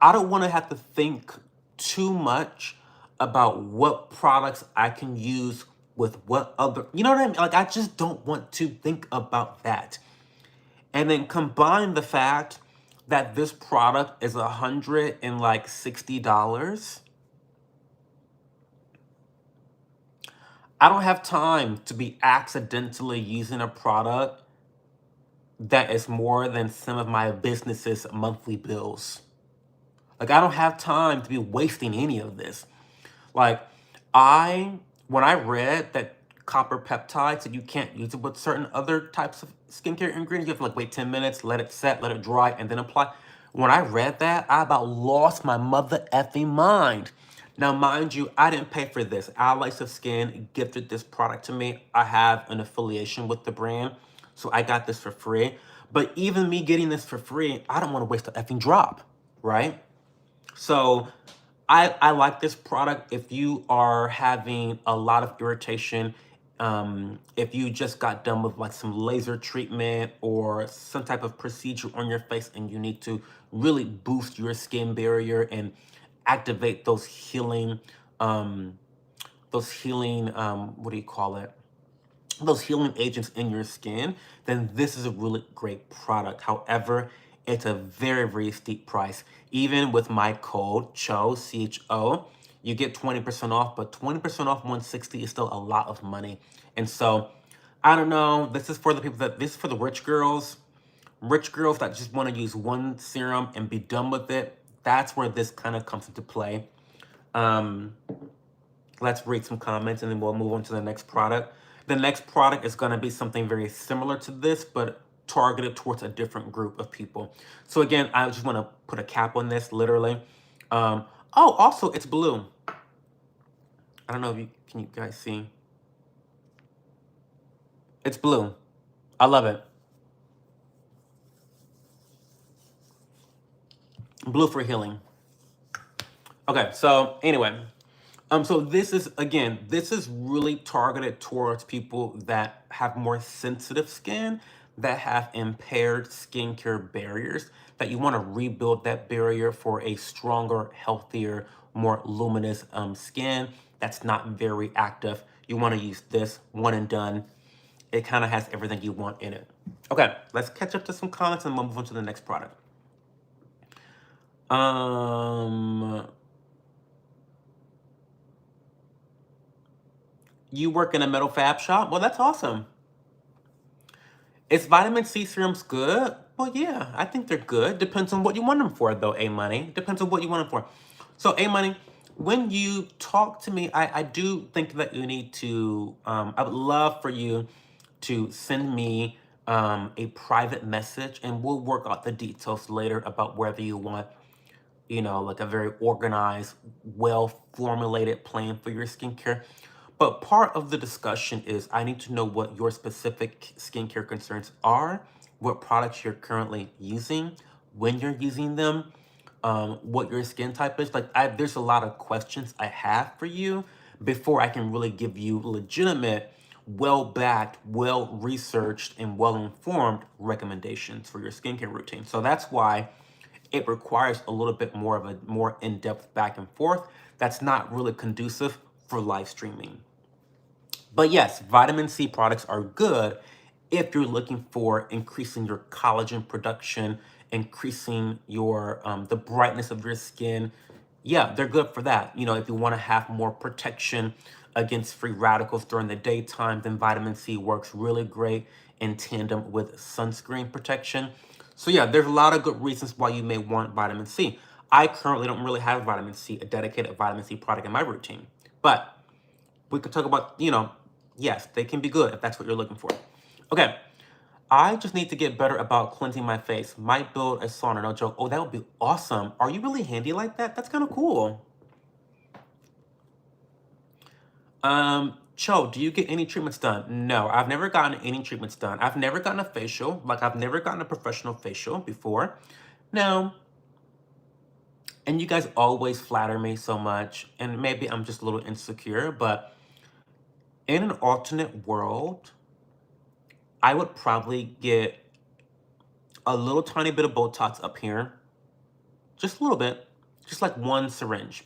I don't want to have to think too much about what products I can use with what other, you know what I mean? Like, I just don't want to think about that. And then combine the fact that this product is $160. I don't have time to be accidentally using a product that is more than some of my business's monthly bills. Like, I don't have time to be wasting any of this. Like, when I read that copper peptides that you can't use it with certain other types of skincare ingredients, you have to like wait 10 minutes, let it set, let it dry, and then apply. When I read that, I about lost my mother effing mind. Now, mind you, I didn't pay for this. Allies of Skin gifted this product to me. I have an affiliation with the brand, so I got this for free. But even me getting this for free, I don't want to waste a effing drop, right? So I like this product if you are having a lot of irritation, if you just got done with like some laser treatment or some type of procedure on your face and you need to really boost your skin barrier and activate those healing, what do you call it? Those healing agents in your skin, then this is a really great product. However, it's a very, very steep price. Even with my code CHO, CHO, you get 20% off, but 20% off 160 is still a lot of money. And so, I don't know, this is for the people this is for the rich girls that just want to use one serum and be done with it. That's where this kind of comes into play. Let's read some comments and then we'll move on to the next product. The next product is going to be something very similar to this, but targeted towards a different group of people. So again, I just want to put a cap on this, literally. Oh, also, it's blue. I don't know if can you guys see? It's blue. I love it. Blue for healing. Okay, so anyway, so this is, again, this is really targeted towards people that have more sensitive skin, that have impaired skincare barriers, that you want to rebuild that barrier for a stronger, healthier, more luminous skin that's not very active. You want to use this one and done. it kind of has everything you want in it. Okay, let's catch up to some comments and we'll move on to the next product. You work in a metal fab shop? Well, that's awesome. Is vitamin C serums good? Well, yeah, I think they're good. Depends on what you want them for, though, A-Money. Depends on what you want them for. So, A-Money, when you talk to me, I do think that you need to, I would love for you to send me a private message, and we'll work out the details later about whether you want, you know, like a very organized, well-formulated plan for your skincare. But part of the discussion is I need to know what your specific skincare concerns are, what products you're currently using, when you're using them, what your skin type is. Like, there's a lot of questions I have for you before I can really give you legitimate, well-backed, well-researched, and well-informed recommendations for your skincare routine. So that's why it requires a little bit more of a more in-depth back and forth that's not really conducive for live streaming. But yes, vitamin C products are good if you're looking for increasing your collagen production, increasing your the brightness of your skin. Yeah, they're good for that. You know, if you want to have more protection against free radicals during the daytime, then vitamin C works really great in tandem with sunscreen protection. So yeah, there's a lot of good reasons why you may want vitamin C. I currently don't really have vitamin C, a dedicated vitamin C product in my routine. But we could talk about, you know, yes, they can be good if that's what you're looking for. Okay, I just need to get better about cleansing my face. Might build a sauna, no joke. Oh, that would be awesome. Are you really handy like that? That's kind of cool. Cho, do you get any treatments done? No, I've never gotten any treatments done. I've never gotten a facial. Like, I've never gotten a professional facial before. No. And you guys always flatter me so much. And maybe I'm just a little insecure, but in an alternate world, I would probably get a little tiny bit of Botox up here. Just a little bit. Just like one syringe.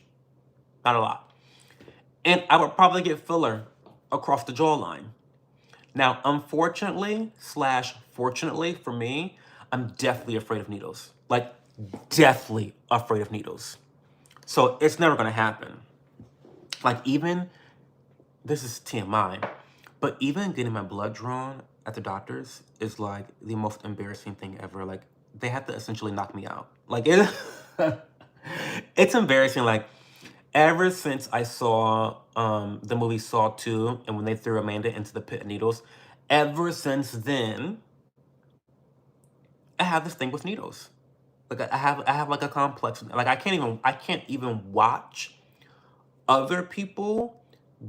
Not a lot. And I would probably get filler across the jawline. Now, unfortunately / fortunately for me, I'm deathly afraid of needles. Like, deathly afraid of needles. So it's never gonna happen. Like, even, this is TMI, but even getting my blood drawn at the doctor's is like the most embarrassing thing ever. Like, they have to essentially knock me out. Like, it's embarrassing. Like, ever since I saw the movie Saw 2 and when they threw Amanda into the pit of needles, ever since then, I have this thing with needles. Like, I have like a complex. Like, I can't even watch other people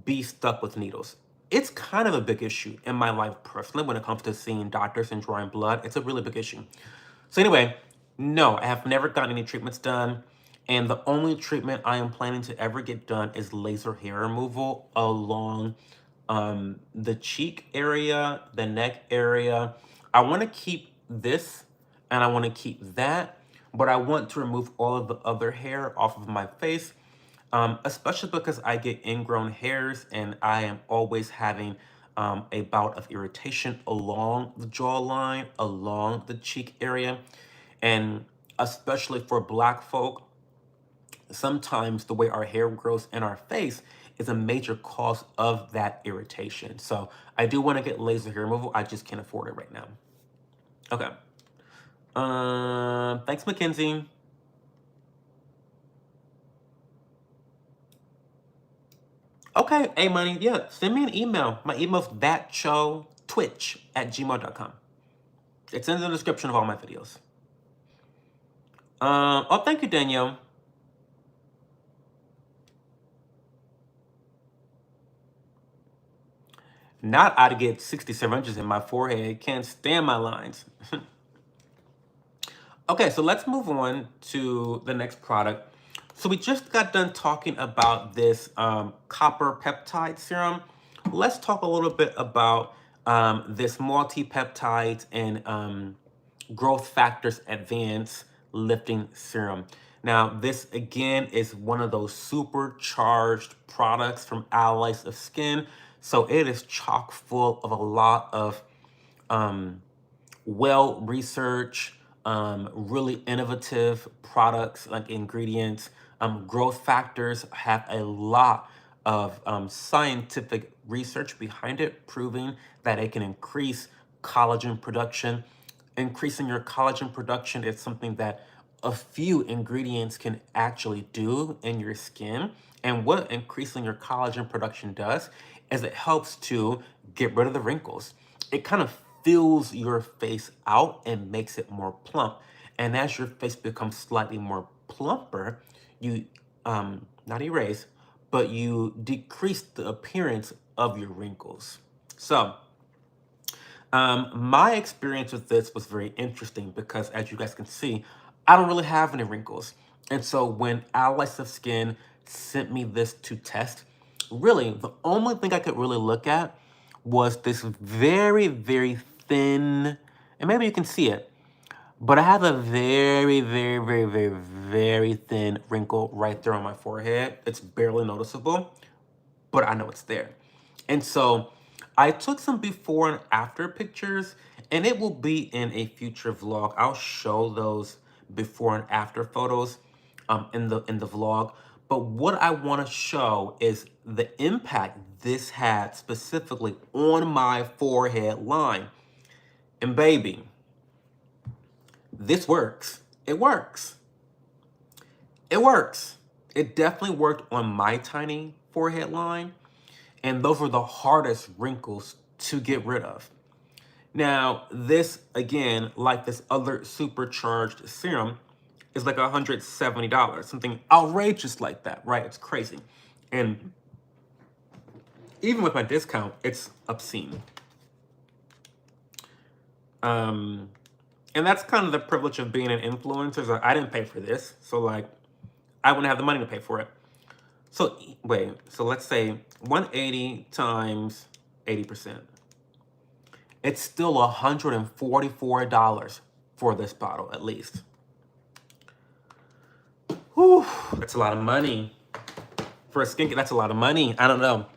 be stuck with needles. It's kind of a big issue in my life personally when it comes to seeing doctors and drawing blood. It's a really big issue. So anyway, no, I have never gotten any treatments done. And the only treatment I am planning to ever get done is laser hair removal along the cheek area, the neck area. I want to keep this and I want to keep that, but I want to remove all of the other hair off of my face, especially because I get ingrown hairs and I am always having a bout of irritation along the jawline, along the cheek area. And especially for Black folk, sometimes the way our hair grows in our face is a major cause of that irritation. So I do want to get laser hair removal. I just can't afford it right now. Okay. Thanks, Mackenzie. Okay, hey, money. Yeah, send me an email. My email's ThatChoTwitch@gmail.com. It's in the description of all my videos. Oh, thank you, Danielle. Not I'd get 67 inches in my forehead. Can't stand my lines. Okay, so let's move on to the next product. So we just got done talking about this copper peptide serum. Let's talk a little bit about this multi-peptides and growth factors advanced lifting serum. Now, this again is one of those supercharged products from Allies of Skin. So it is chock full of a lot of well-researched, really innovative products like ingredients. Growth factors have a lot of scientific research behind it, proving that it can increase collagen production. Increasing your collagen production is something that a few ingredients can actually do in your skin. And what increasing your collagen production does is it helps to get rid of the wrinkles. It kind of fills your face out and makes it more plump. And as your face becomes slightly more plumper, you not erase, but you decrease the appearance of your wrinkles. So my experience with this was very interesting because, as you guys can see, I don't really have any wrinkles. And so when Allies of Skin sent me this to test, really, the only thing I could really look at was this very, very thin, and maybe you can see it, but I have a very, very, very, very, very thin wrinkle right there on my forehead. It's barely noticeable, but I know it's there. And so I took some before and after pictures, and it will be in a future vlog. I'll show those before and after photos in the vlog. But what I want to show is the impact this had specifically on my forehead line. And baby, this works. It works. It works. It definitely worked on my tiny forehead line. And those were the hardest wrinkles to get rid of. Now, this, again, like this other supercharged serum, is like $170, something outrageous like that, right? It's crazy. And even with my discount, it's obscene. And that's kind of the privilege of being an influencer. Like, I didn't pay for this, so like, I wouldn't have the money to pay for it. So wait, so let's say 180 times 80%. It's still $144 for this bottle, at least. Whew, that's a lot of money. For a skincare, that's a lot of money. I don't know.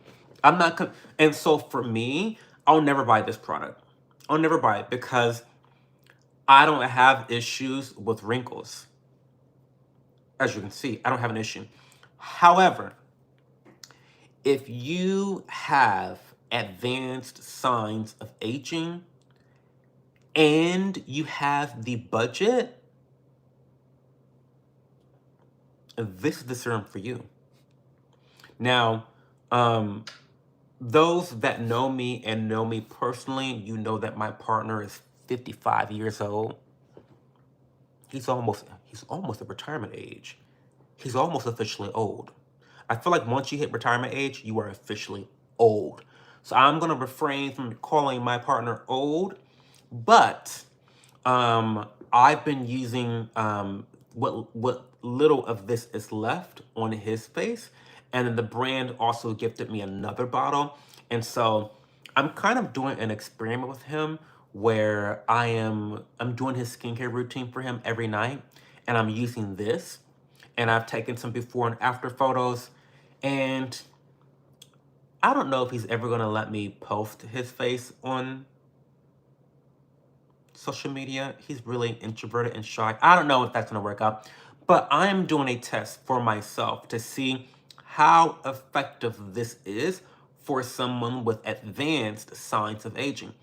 I'm not, and so for me, I'll never buy this product. I'll never buy it because I don't have issues with wrinkles. As you can see, I don't have an issue. However, if you have advanced signs of aging and you have the budget, this is the serum for you. Now, those that know me and know me personally, you know that my partner is 55 years old. He's almost at retirement age. He's almost officially old. I feel like once you hit retirement age, you are officially old. So I'm gonna refrain from calling my partner old, but I've been using what little of this is left on his face, and then the brand also gifted me another bottle, and so I'm kind of doing an experiment with him where I'm doing his skincare routine for him every night, and I'm using this, and I've taken some before and after photos, and I don't know if he's ever gonna let me post his face on social media. He's really introverted and shy. I don't know if that's gonna work out, but I'm doing a test for myself to see how effective this is for someone with advanced signs of aging.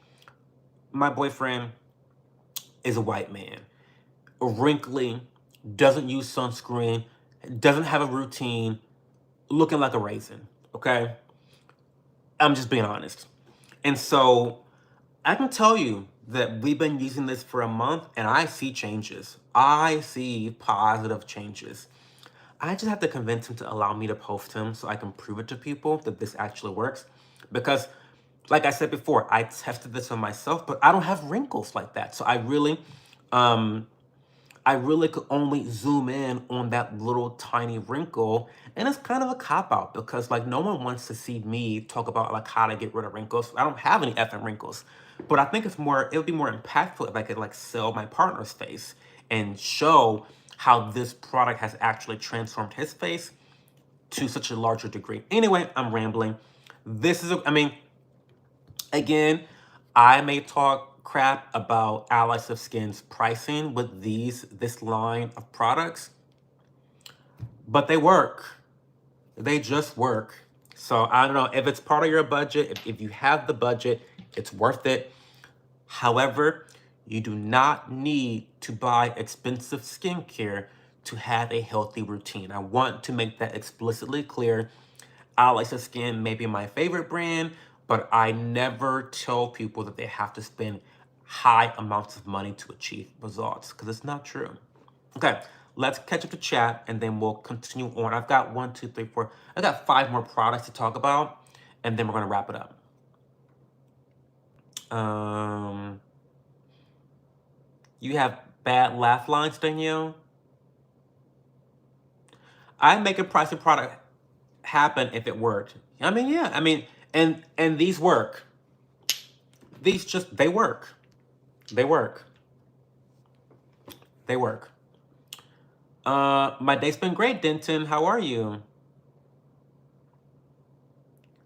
My boyfriend is a white man, wrinkly, doesn't use sunscreen, doesn't have a routine, looking like a raisin, okay? I'm just being honest. And so I can tell you that we've been using this for a month and I see changes. I see positive changes. I just have to convince him to allow me to post him so I can prove it to people that this actually works. Because, like I said before, I tested this on myself, but I don't have wrinkles like that. So I really could only zoom in on that little tiny wrinkle, and it's kind of a cop-out because like no one wants to see me talk about like how to get rid of wrinkles. I don't have any effing wrinkles, but I think it would be more impactful if I could like sell my partner's face and show how this product has actually transformed his face to such a larger degree. Anyway, I'm rambling. This is, I mean, again, I may talk crap about Allies of Skin's pricing with this line of products, but they work. They just work. So I don't know if it's part of your budget. If you have the budget, it's worth it. However, you do not need to buy expensive skincare to have a healthy routine. I want to make that explicitly clear. Allies of Skin may be my favorite brand, but I never tell people that they have to spend high amounts of money to achieve results, because it's not true. Okay, let's catch up to chat and then we'll continue on. I've got 1, 2, 3, 4. I got 5 more products to talk about, and then we're gonna wrap it up. You have bad laugh lines, Danielle? I'd make a pricing product happen if it worked. I mean, yeah, I mean, and these work. These just, they work. They work. They work. My day's been great, Denton. How are you?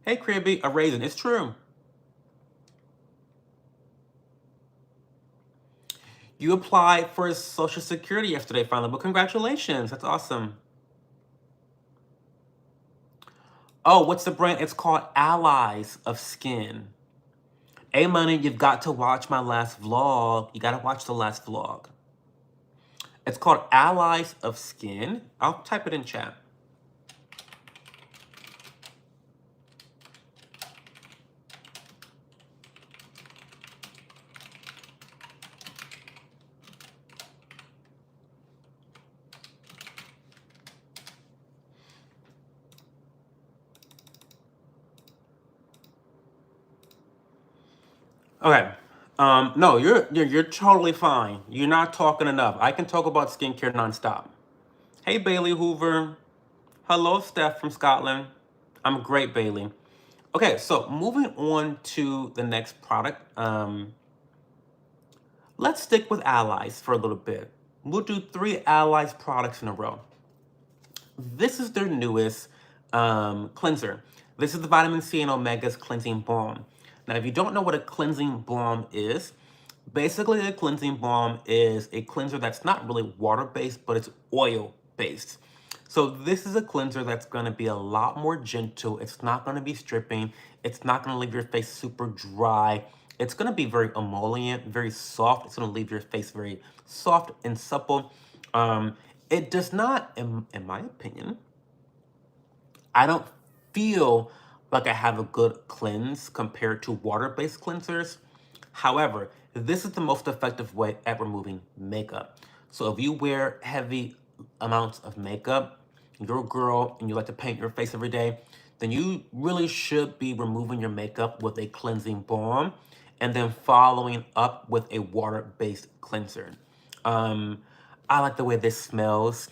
Hey, Cribby, a raisin. It's true. You applied for Social Security yesterday, finally. Well, congratulations. That's awesome. Oh, what's the brand? It's called Allies of Skin. Hey, Money, you've got to watch my last vlog. You got to watch the last vlog. It's called Allies of Skin. I'll type it in chat. Okay. No, you're totally fine. You're not talking enough. I can talk about skincare nonstop. Hey, Bailey Hoover. Hello, Steph from Scotland. I'm great, Bailey. Okay, so moving on to the next product. Let's stick with Allies for a little bit. We'll do 3 Allies products in a row. This is their newest cleanser. This is the Vitamin C and Omega's Cleansing Balm. Now, if you don't know what a cleansing balm is, basically a cleansing balm is a cleanser that's not really water-based, but it's oil-based. So this is a cleanser that's going to be a lot more gentle. It's not going to be stripping. It's not going to leave your face super dry. It's going to be very emollient, very soft. It's going to leave your face very soft and supple. It does not, in my opinion, I don't feel like I have a good cleanse compared to water-based cleansers. However, this is the most effective way at removing makeup. So if you wear heavy amounts of makeup, you're a girl and you like to paint your face every day, then you really should be removing your makeup with a cleansing balm and then following up with a water-based cleanser. I like the way this smells.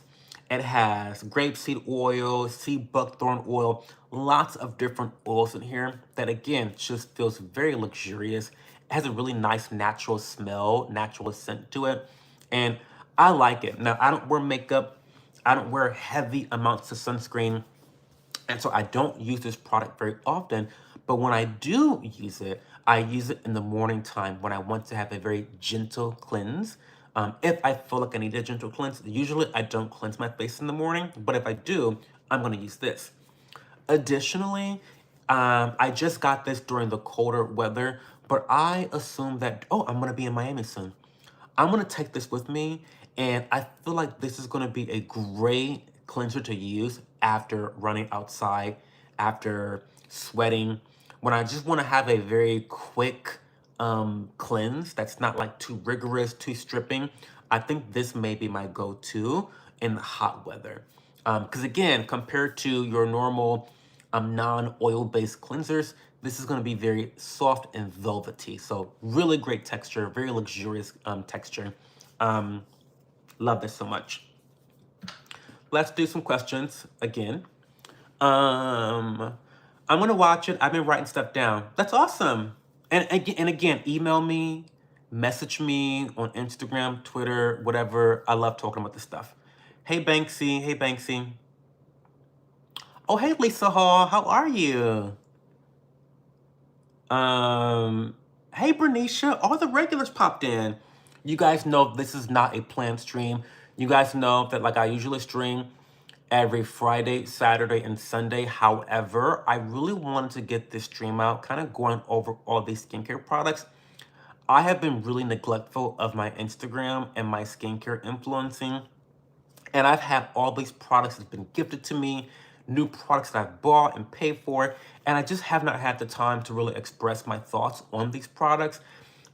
It has grapeseed oil, sea buckthorn oil, lots of different oils in here that, again, just feels very luxurious. It has a really nice natural smell, natural scent to it, and I like it. Now, I don't wear makeup. I don't wear heavy amounts of sunscreen, and so I don't use this product very often, but when I do use it, I use it in the morning time when I want to have a very gentle cleanse. If I feel like I need a gentle cleanse, usually I don't cleanse my face in the morning, but if I do, I'm gonna use this. Additionally, I just got this during the colder weather, but I assume that, oh, I'm gonna be in Miami soon. I'm gonna take this with me, and I feel like this is gonna be a great cleanser to use after running outside, after sweating, when I just wanna have a very quick cleanse that's not like too rigorous, too stripping. I think this may be my go-to in the hot weather. Because again, compared to your normal non-oil based cleansers, this is going to be very soft and velvety. So really great texture, very luxurious texture. Love this so much. Let's do some questions again. I'm gonna watch it. I've been writing stuff down. That's awesome. And again, email me, message me on Instagram, Twitter, whatever. I love talking about this stuff. Hey, Banksy. Hey, Banksy. Oh, hey, Lisa Hall. How are you? Hey, Bernicia. All the regulars popped in. You guys know this is not a planned stream. You guys know that, like, I usually stream every Friday, Saturday, and Sunday. However, I really wanted to get this stream out, kind of going over all these skincare products. I have been really neglectful of my Instagram and my skincare influencing. And I've had all these products that have been gifted to me, new products that I've bought and paid for, and I just have not had the time to really express my thoughts on these products.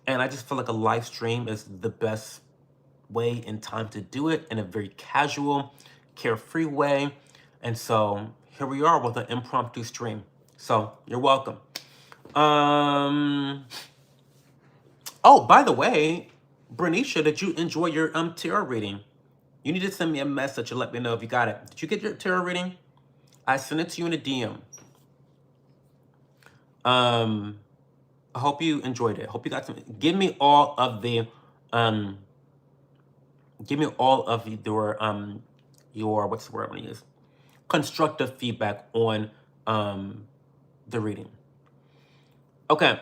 And I just feel like a live stream is the best way and time to do it in a very casual, carefree way. And so here we are with an impromptu stream. So you're welcome. Oh, by the way, Bernicia, did you enjoy your tarot reading? You need to send me a message and let me know if you got it. Did you get your tarot reading? I sent it to you in a DM. I hope you enjoyed it. Hope you got some. Give me all of the your what's the word I'm gonna use? Constructive feedback on the reading. Okay.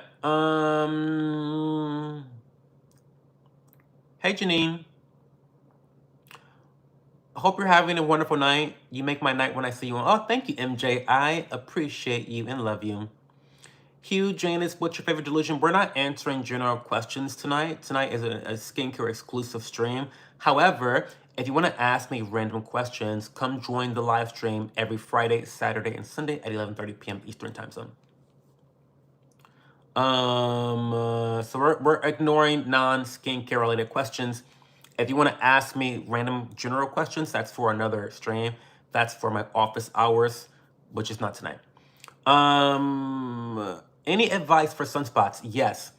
Hey Janine. Hope you're having a wonderful night. You make my night when I see you. Oh, thank you, MJ. I appreciate you and love you. Hugh, Janice, what's your favorite delusion? We're not answering general questions tonight. Tonight is a skincare exclusive stream. However, if you want to ask me random questions, come join the live stream every Friday, Saturday, and Sunday at 11:30 p.m. Eastern Time Zone. So we're ignoring non-skincare related questions. If you want to ask me random general questions, that's for another stream. That's for my office hours, which is not tonight. Any advice for sunspots? Yes.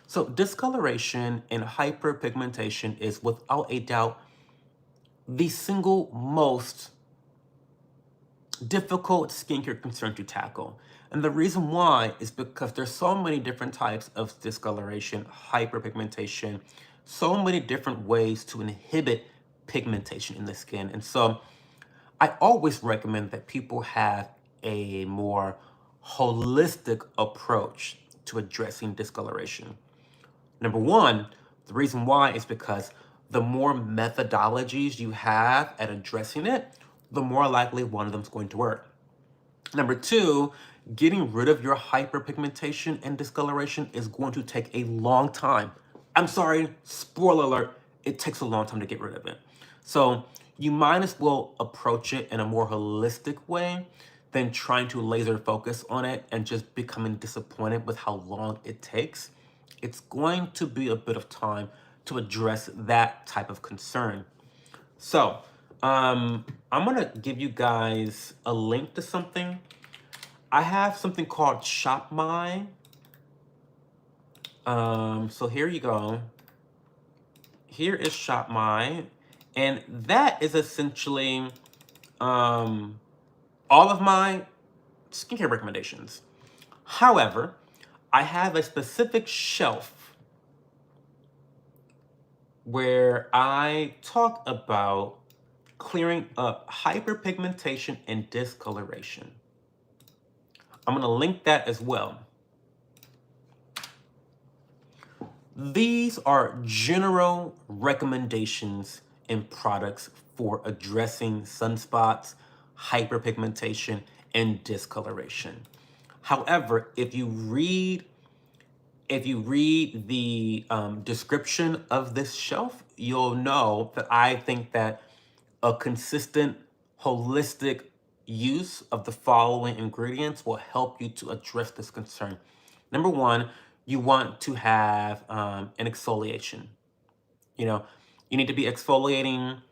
So discoloration and hyperpigmentation is without a doubt the single most difficult skincare concern to tackle. And the reason why is because there's so many different types of discoloration, hyperpigmentation, so many different ways to inhibit pigmentation in the skin. And so I always recommend that people have a more holistic approach to addressing discoloration. Number one, the reason why is because the more methodologies you have at addressing it, the more likely one of them is going to work. Number two, getting rid of your hyperpigmentation and discoloration is going to take a long time. I'm sorry, spoiler alert, it takes a long time to get rid of it. So you might as well approach it in a more holistic way than trying to laser focus on it and just becoming disappointed with how long it takes. It's going to be a bit of time to address that type of concern. So I'm gonna give you guys a link to something. I have something called Shop My. So here you go. Here is Shop My, and that is essentially all of my skincare recommendations. However, I have a specific shelf where I talk about clearing up hyperpigmentation and discoloration. I'm going to link that as well. These are general recommendations and products for addressing sunspots, hyperpigmentation, and discoloration. However, if you read the description of this shelf, you'll know that I think that a consistent, holistic use of the following ingredients will help you to address this concern. Number one, you want to have an exfoliation. You know, you need to be exfoliating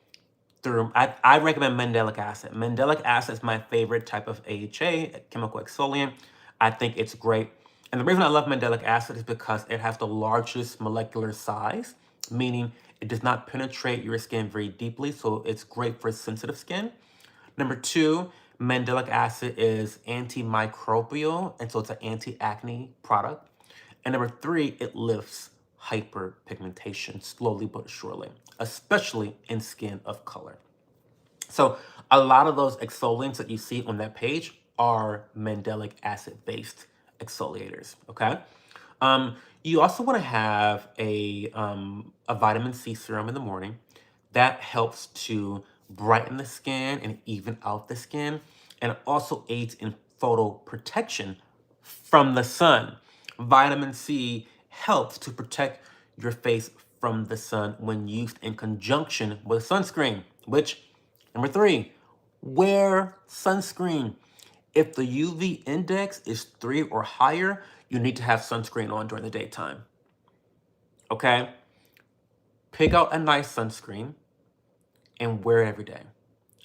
through, I recommend mandelic acid. Mandelic acid is my favorite type of AHA, chemical exfoliant. I think it's great. And the reason I love mandelic acid is because it has the largest molecular size, meaning it does not penetrate your skin very deeply, so it's great for sensitive skin. Number two, mandelic acid is antimicrobial, and so it's an anti-acne product. And number three, it lifts hyperpigmentation slowly but surely, especially in skin of color. So a lot of those exfoliants that you see on that page are mandelic acid based exfoliators. Okay. You also want to have a vitamin C serum in the morning. That helps to brighten the skin and even out the skin, and it also aids in photo protection from the sun. Vitamin C helps to protect your face from the sun when used in conjunction with sunscreen, which, number three, wear sunscreen. If the UV index is 3 or higher, you need to have sunscreen on during the daytime. Okay? Pick out a nice sunscreen and wear it every day.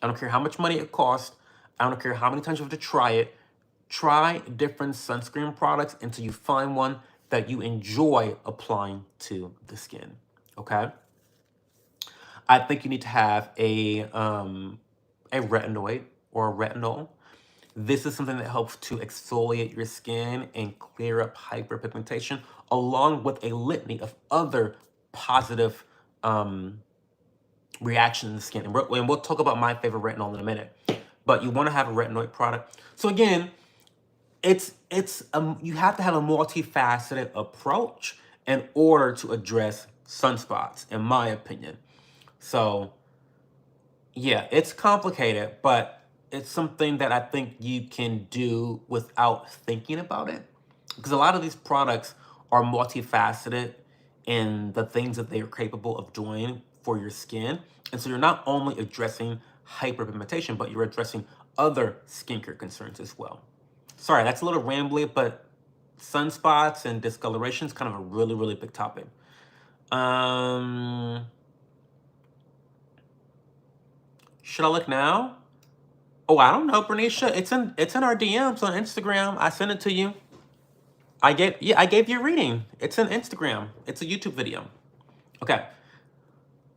I don't care how much money it costs. I don't care how many times you have to try it. Try different sunscreen products until you find one that you enjoy applying to the skin. Okay? I think you need to have a retinoid or a retinol. This is something that helps to exfoliate your skin and clear up hyperpigmentation, along with a litany of other positive reactions in the skin. And we'll talk about my favorite retinol in a minute. But you want to have a retinoid product. So again, you have to have a multifaceted approach in order to address sunspots, in my opinion. So yeah, it's complicated, but it's something that I think you can do without thinking about it. Because a lot of these products are multifaceted in the things that they are capable of doing for your skin. And so you're not only addressing hyperpigmentation, but you're addressing other skincare concerns as well. Sorry, that's a little rambly, but sunspots and discoloration is kind of a really, really big topic. Should I look now? Oh, I don't know, Bernicia. It's in our DMs on Instagram. I sent it to you. I gave you a reading. It's on Instagram. It's a YouTube video. Okay.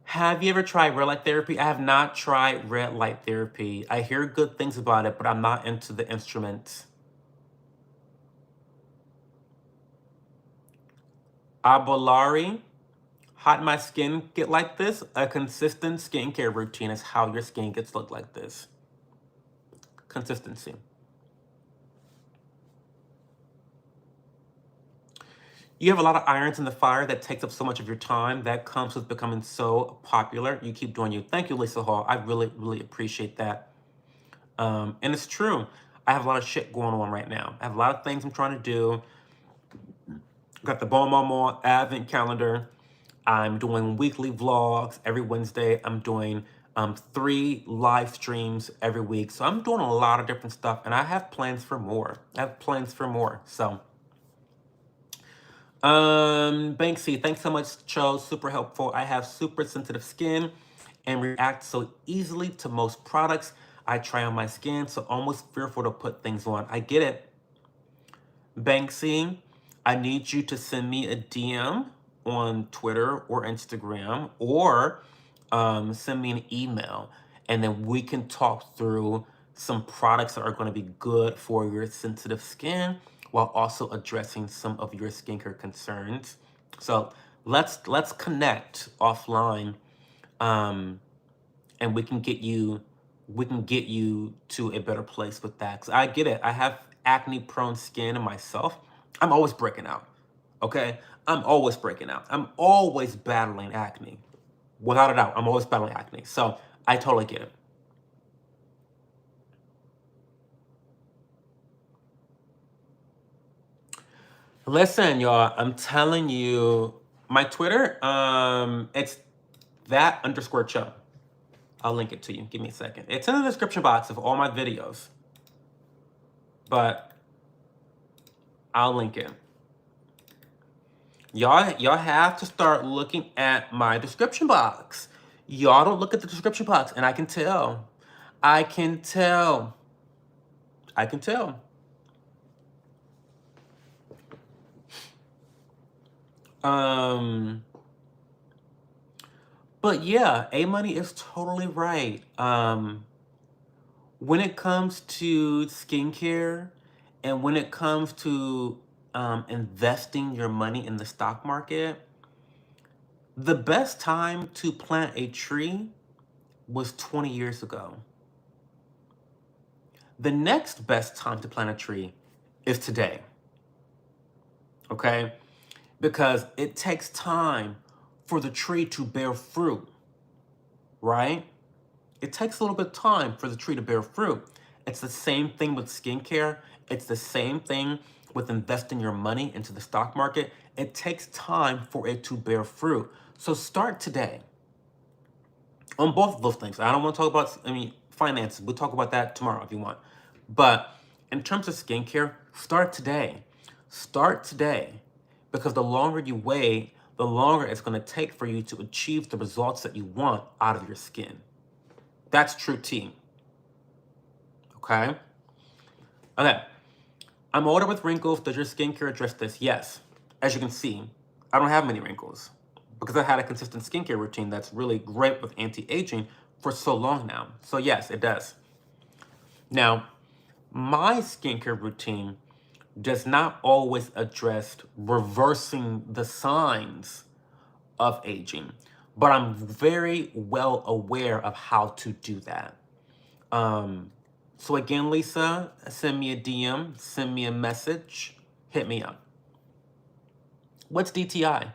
Have you ever tried red light therapy? I have not tried red light therapy. I hear good things about it, but I'm not into the instruments. Abolari, how did my skin get like this? A consistent skincare routine is how your skin gets look like this. Consistency. You have a lot of irons in the fire that takes up so much of your time. That comes with becoming so popular. You keep doing you. Thank you, Lisa Hall. I really, really appreciate that. And it's true. I have a lot of shit going on right now. I have a lot of things I'm trying to do. Got the Bon Maman Advent calendar. I'm doing weekly vlogs every Wednesday. I'm doing 3 live streams every week. So I'm doing a lot of different stuff, and I have plans for more. So, Banksy, thanks so much, Cho. Super helpful. I have super sensitive skin and react so easily to most products I try on my skin, so almost fearful to put things on. I get it. Banksy, I need you to send me a DM on Twitter or Instagram, or send me an email, and then we can talk through some products that are going to be good for your sensitive skin while also addressing some of your skincare concerns. So let's connect offline, and we can get you to a better place with that. 'Cause I get it. I have acne prone skin myself. I'm always breaking out. Okay? I'm always breaking out. I'm always battling acne. Without a doubt, I'm always battling acne. So I totally get it. Listen, y'all, I'm telling you, my Twitter, it's that_Cho. I'll link it to you. Give me a second. It's in the description box of all my videos, but I'll link it. Y'all have to start looking at my description box. Y'all don't look at the description box, and I can tell. I can tell. I can tell. But yeah, A Money is totally right. When it comes to skincare and when it comes to investing your money in the stock market, the best time to plant a tree was 20 years ago. The next best time to plant a tree is today, okay? Because it takes time for the tree to bear fruit, right? It takes a little bit of time for the tree to bear fruit. It's the same thing with skincare. It's the same thing with investing your money into the stock market. It takes time for it to bear fruit. So start today on both of those things. I don't want to talk about, finances. We'll talk about that tomorrow if you want. But in terms of skincare, start today. Start today. Because the longer you wait, the longer it's going to take for you to achieve the results that you want out of your skin. That's true tea. Okay? Okay. I'm older with wrinkles. Does your skincare address this? Yes. As you can see, I don't have many wrinkles because I've had a consistent skincare routine that's really great with anti-aging for so long now. So yes, it does. Now, my skincare routine does not always address reversing the signs of aging, but I'm very well aware of how to do that. So again, Lisa, send me a DM, send me a message, hit me up. What's DTI?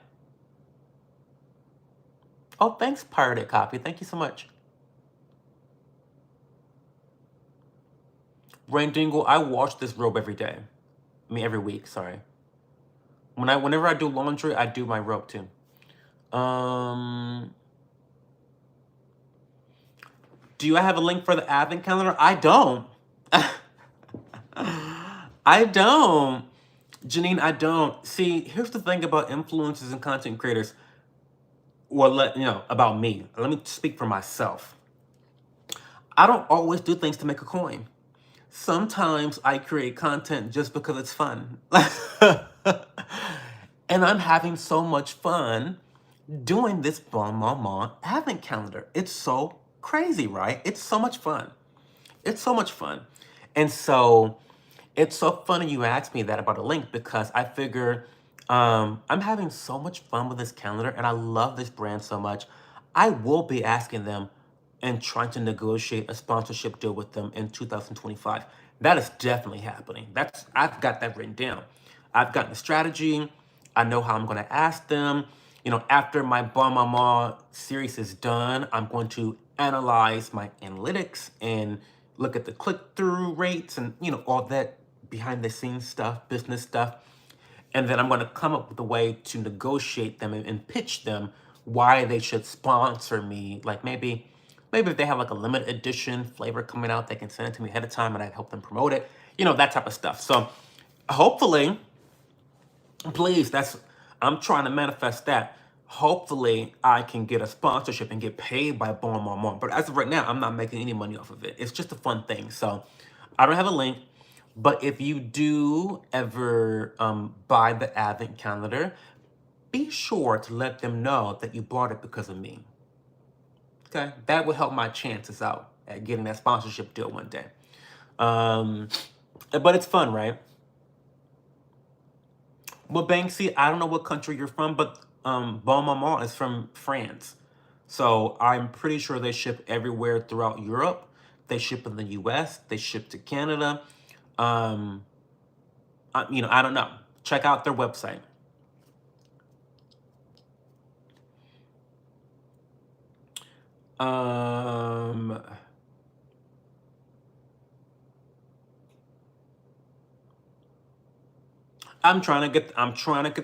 Oh, thanks, Pirated Copy. Thank you so much. Rain Dingle, I wash this robe every day. Every week, sorry. Whenever I do laundry, I do my robe too. Do I have a link for the advent calendar? I don't. I don't. Janine, I don't. See, here's the thing about influencers and content creators. Well, about me. Let me speak for myself. I don't always do things to make a coin. Sometimes I create content just because it's fun. And I'm having so much fun doing this Bon Maman advent calendar. It's so crazy, right? It's so much fun. It's so much fun. And so it's so funny you asked me that about a link because I figure I'm having so much fun with this calendar and I love this brand so much. I will be asking them and trying to negotiate a sponsorship deal with them in 2025. That is definitely happening. I've got that written down. I've got the strategy. I know how I'm going to ask them. After my Bon Maman series is done, I'm going to analyze my analytics and look at the click-through rates and, all that behind the scenes stuff, business stuff. And then I'm going to come up with a way to negotiate them and pitch them why they should sponsor me. Like maybe if they have like a limited edition flavor coming out, they can send it to me ahead of time and I'd help them promote it. That type of stuff. So hopefully, please, I'm trying to manifest that. Hopefully, I can get a sponsorship and get paid by Bon Maman. But as of right now, I'm not making any money off of it. It's just a fun thing. So I don't have a link. But if you do ever buy the advent calendar, be sure to let them know that you bought it because of me. Okay? That will help my chances out at getting that sponsorship deal one day. But it's fun, right? Well, Banksy, I don't know what country you're from, but Bon Maman is from France. So I'm pretty sure they ship everywhere throughout Europe. They ship in the US. They ship to Canada. I don't know. Check out their website. I'm trying to get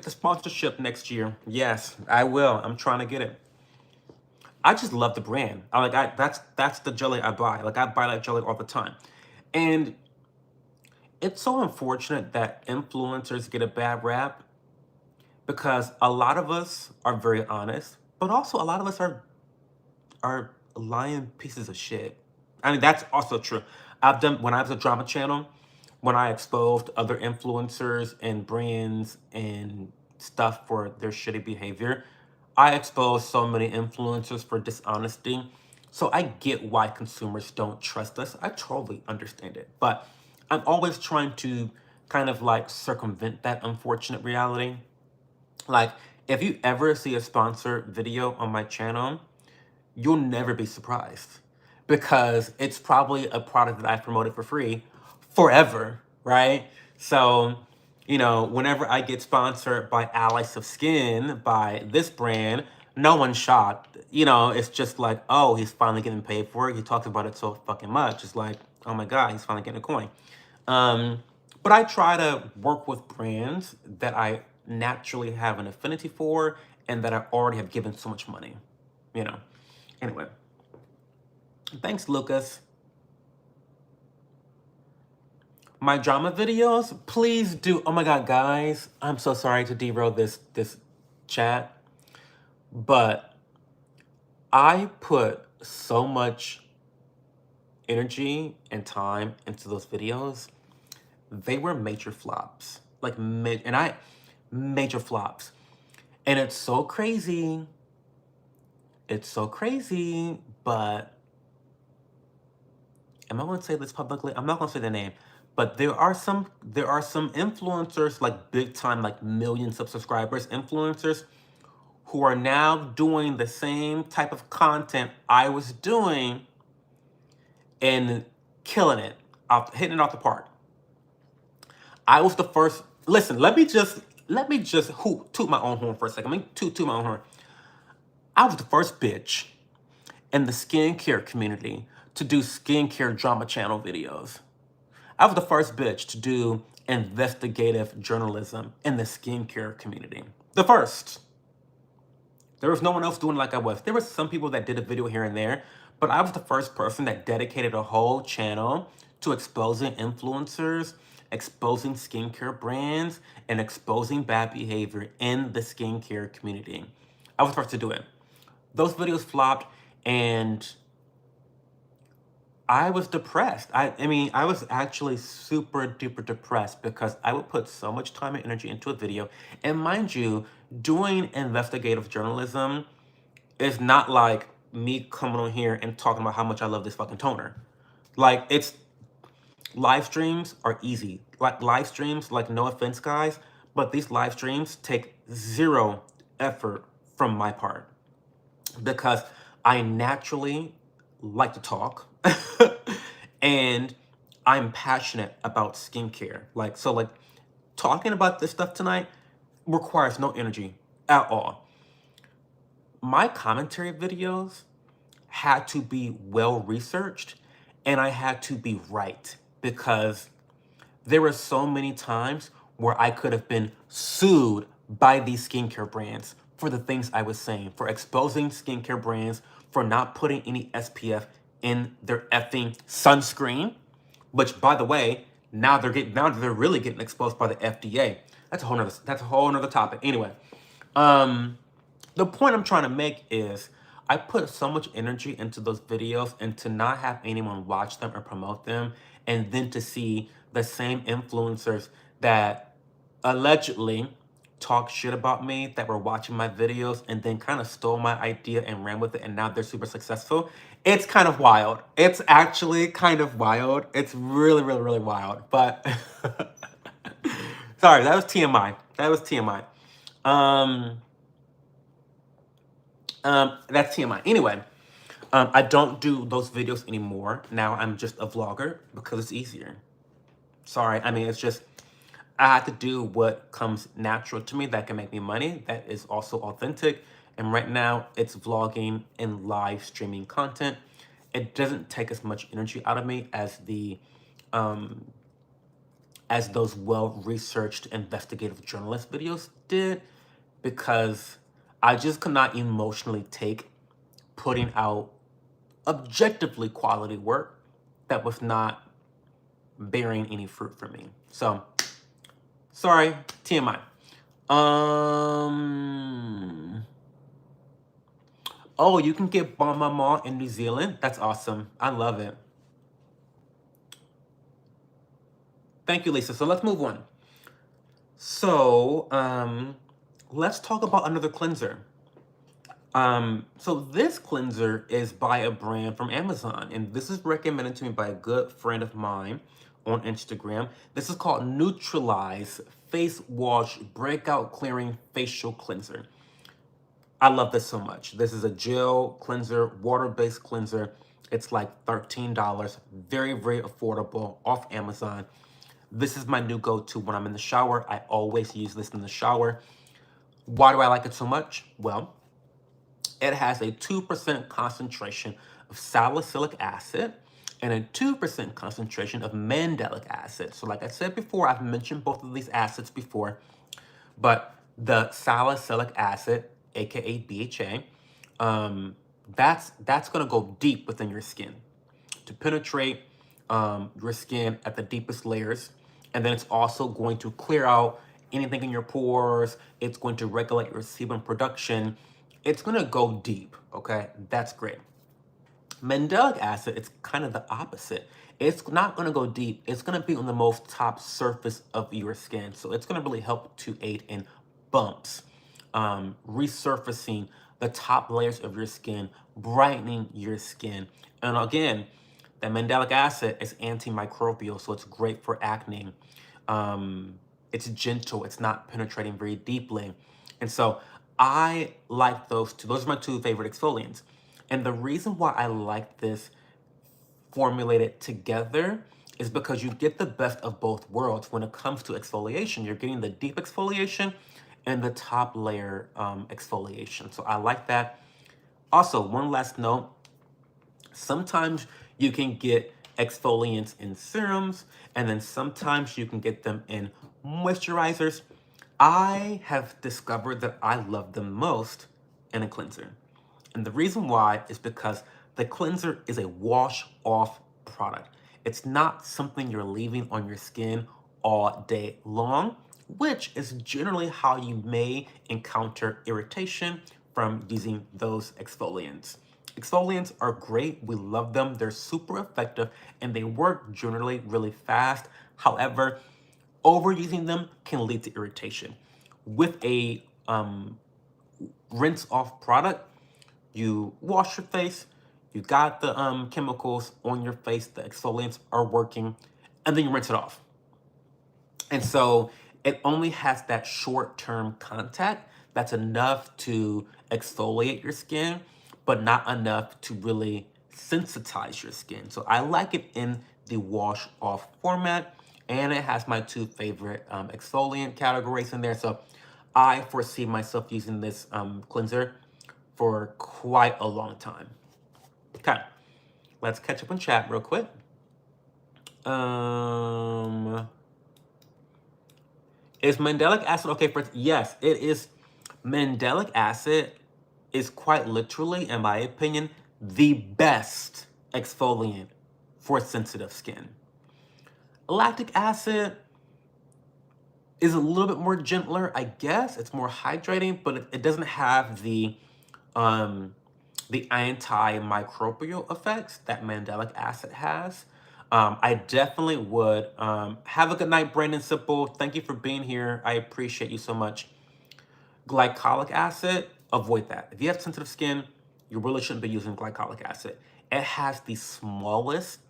the sponsorship next year. Yes, I will. I'm trying to get it. I just love the brand. That's the jelly I buy. Like I buy that jelly all the time. And it's so unfortunate that influencers get a bad rap because a lot of us are very honest, but also a lot of us are lying pieces of shit. That's also true. When I was a drama channel, when I exposed other influencers and brands and stuff for their shitty behavior, I exposed so many influencers for dishonesty. So I get why consumers don't trust us. I totally understand it. But I'm always trying to kind of like circumvent that unfortunate reality. Like, if you ever see a sponsored video on my channel, you'll never be surprised because it's probably a product that I've promoted for free forever, right? So, you know, whenever I get sponsored by Allies of Skin, by this brand, no one's shocked. You know, it's just like, oh, he's finally getting paid for it. He talks about it so fucking much. It's like, oh my God, he's finally getting a coin. But I try to work with brands that I naturally have an affinity for and that I already have given so much money, you know. Anyway, thanks, Lucas. My drama videos, please do. Oh my God, guys, I'm so sorry to derail this chat, but I put so much energy and time into those videos. They were major flops, like major flops, and it's so crazy. It's so crazy, but am I going to say this publicly? I'm not going to say the name, but there are some influencers, like big time, like millions of subscribers influencers, who are now doing the same type of content I was doing and killing it, hitting it off the park. I was the first. Listen, let me just toot my own horn for a second. Let me toot my own horn. I was the first bitch in the skincare community to do skincare drama channel videos. I was the first bitch to do investigative journalism in the skincare community. The first. There was no one else doing it like I was. There were some people that did a video here and there, but I was the first person that dedicated a whole channel to exposing influencers, exposing skincare brands, and exposing bad behavior in the skincare community. I was the first to do it. Those videos flopped, and I was depressed. I mean, I was actually super duper depressed because I would put so much time and energy into a video. And mind you, doing investigative journalism is not like me coming on here and talking about how much I love this fucking toner. Like, it's live streams are easy. Like, live streams, like, no offense, guys, but these live streams take zero effort from my part because I naturally like to talk and I'm passionate about skincare. Like, so like talking about this stuff tonight requires no energy at all. My commentary videos had to be well researched and I had to be right because there were so many times where I could have been sued by these skincare brands for the things I was saying, for exposing skincare brands, for not putting any SPF in their effing sunscreen, which, by the way, now they're really getting exposed by the FDA. That's a whole nother topic. Anyway, the point I'm trying to make is I put so much energy into those videos, and to not have anyone watch them or promote them, and then to see the same influencers that allegedly talk shit about me, that were watching my videos and then kind of stole my idea and ran with it, and now they're super successful. It's kind of wild. It's actually kind of wild. It's really, really, really wild. But sorry, that was TMI. That was TMI. That's TMI. Anyway, I don't do those videos anymore. Now I'm just a vlogger because it's easier. Sorry, I mean, it's just, I have to do what comes natural to me that can make me money, that is also authentic. And right now, it's vlogging and live streaming content. It doesn't take as much energy out of me as as those well-researched investigative journalist videos did, because I just could not emotionally take putting out objectively quality work that was not bearing any fruit for me. So, sorry, TMI. Oh, you can get Bon Maman in New Zealand? That's awesome. I love it. Thank you, Lisa. So let's move on. So, let's talk about another cleanser. So this cleanser is by a brand from Amazon, and this is recommended to me by a good friend of mine on Instagram. This is called Neutralize Face Wash Breakout Clearing Facial Cleanser. I love this so much. This is a gel cleanser, water-based cleanser. It's like $13. Very, very affordable off Amazon. This is my new go-to when I'm in the shower. I always use this in the shower. Why do I like it so much? Well, it has a 2% concentration of salicylic acid and a 2% concentration of mandelic acid. So like I said before, I've mentioned both of these acids before, but the salicylic acid, aka BHA, that's gonna go deep within your skin to penetrate your skin at the deepest layers. And then it's also going to clear out anything in your pores. It's going to regulate your sebum production. It's going to go deep, okay? That's great. Mandelic acid, it's kind of the opposite. It's not going to go deep. It's going to be on the most top surface of your skin. So it's going to really help to aid in bumps, resurfacing the top layers of your skin, brightening your skin. And again, the mandelic acid is antimicrobial, so it's great for acne. It's gentle, it's not penetrating very deeply. And so I like those two. Those are my two favorite exfoliants. And the reason why I like this formulated together is because you get the best of both worlds when it comes to exfoliation. You're getting the deep exfoliation and the top layer exfoliation. So I like that. Also, one last note, sometimes you can get exfoliants in serums, and then sometimes you can get them in moisturizers. I have discovered that I love them most in a cleanser. And the reason why is because the cleanser is a wash-off product. It's not something you're leaving on your skin all day long, which is generally how you may encounter irritation from using those exfoliants. Exfoliants are great. We love them. They're super effective and they work generally really fast. However, overusing them can lead to irritation. With a rinse off product, you wash your face, you got the chemicals on your face, the exfoliants are working, and then you rinse it off. And so it only has that short-term contact that's enough to exfoliate your skin, but not enough to really sensitize your skin. So I like it in the wash-off format, and it has my two favorite exfoliant categories in there. So I foresee myself using this cleanser for quite a long time. Okay, let's catch up on chat real quick. Is mandelic acid okay for... Yes, it is. Mandelic acid is quite literally, in my opinion, the best exfoliant for sensitive skin. Lactic acid is a little bit more gentler, I guess. It's more hydrating, but it doesn't have the antimicrobial effects that mandelic acid has. I definitely would. Have a good night, Brandon Simple. Thank you for being here. I appreciate you so much. Glycolic acid, avoid that. If you have sensitive skin, you really shouldn't be using glycolic acid. It has the smallest,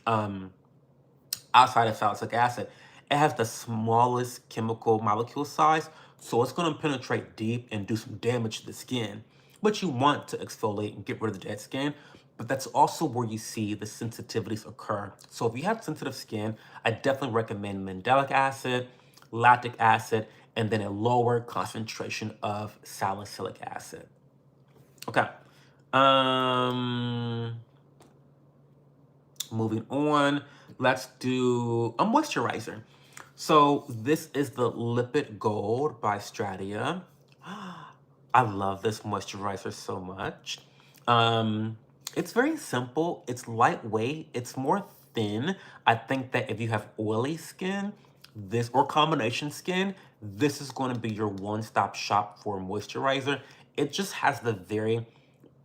outside of salicylic acid, it has the smallest chemical molecule size, so it's going to penetrate deep and do some damage to the skin. But you want to exfoliate and get rid of the dead skin, but that's also where you see the sensitivities occur. So if you have sensitive skin, I definitely recommend mandelic acid, lactic acid, and then a lower concentration of salicylic acid. Okay. Moving on, let's do a moisturizer. So this is the Lipid Gold by Stratia. I love this moisturizer so much. It's very simple. It's lightweight. It's more thin. I think that if you have oily skin, this or combination skin, this is going to be your one-stop shop for moisturizer. It just has the very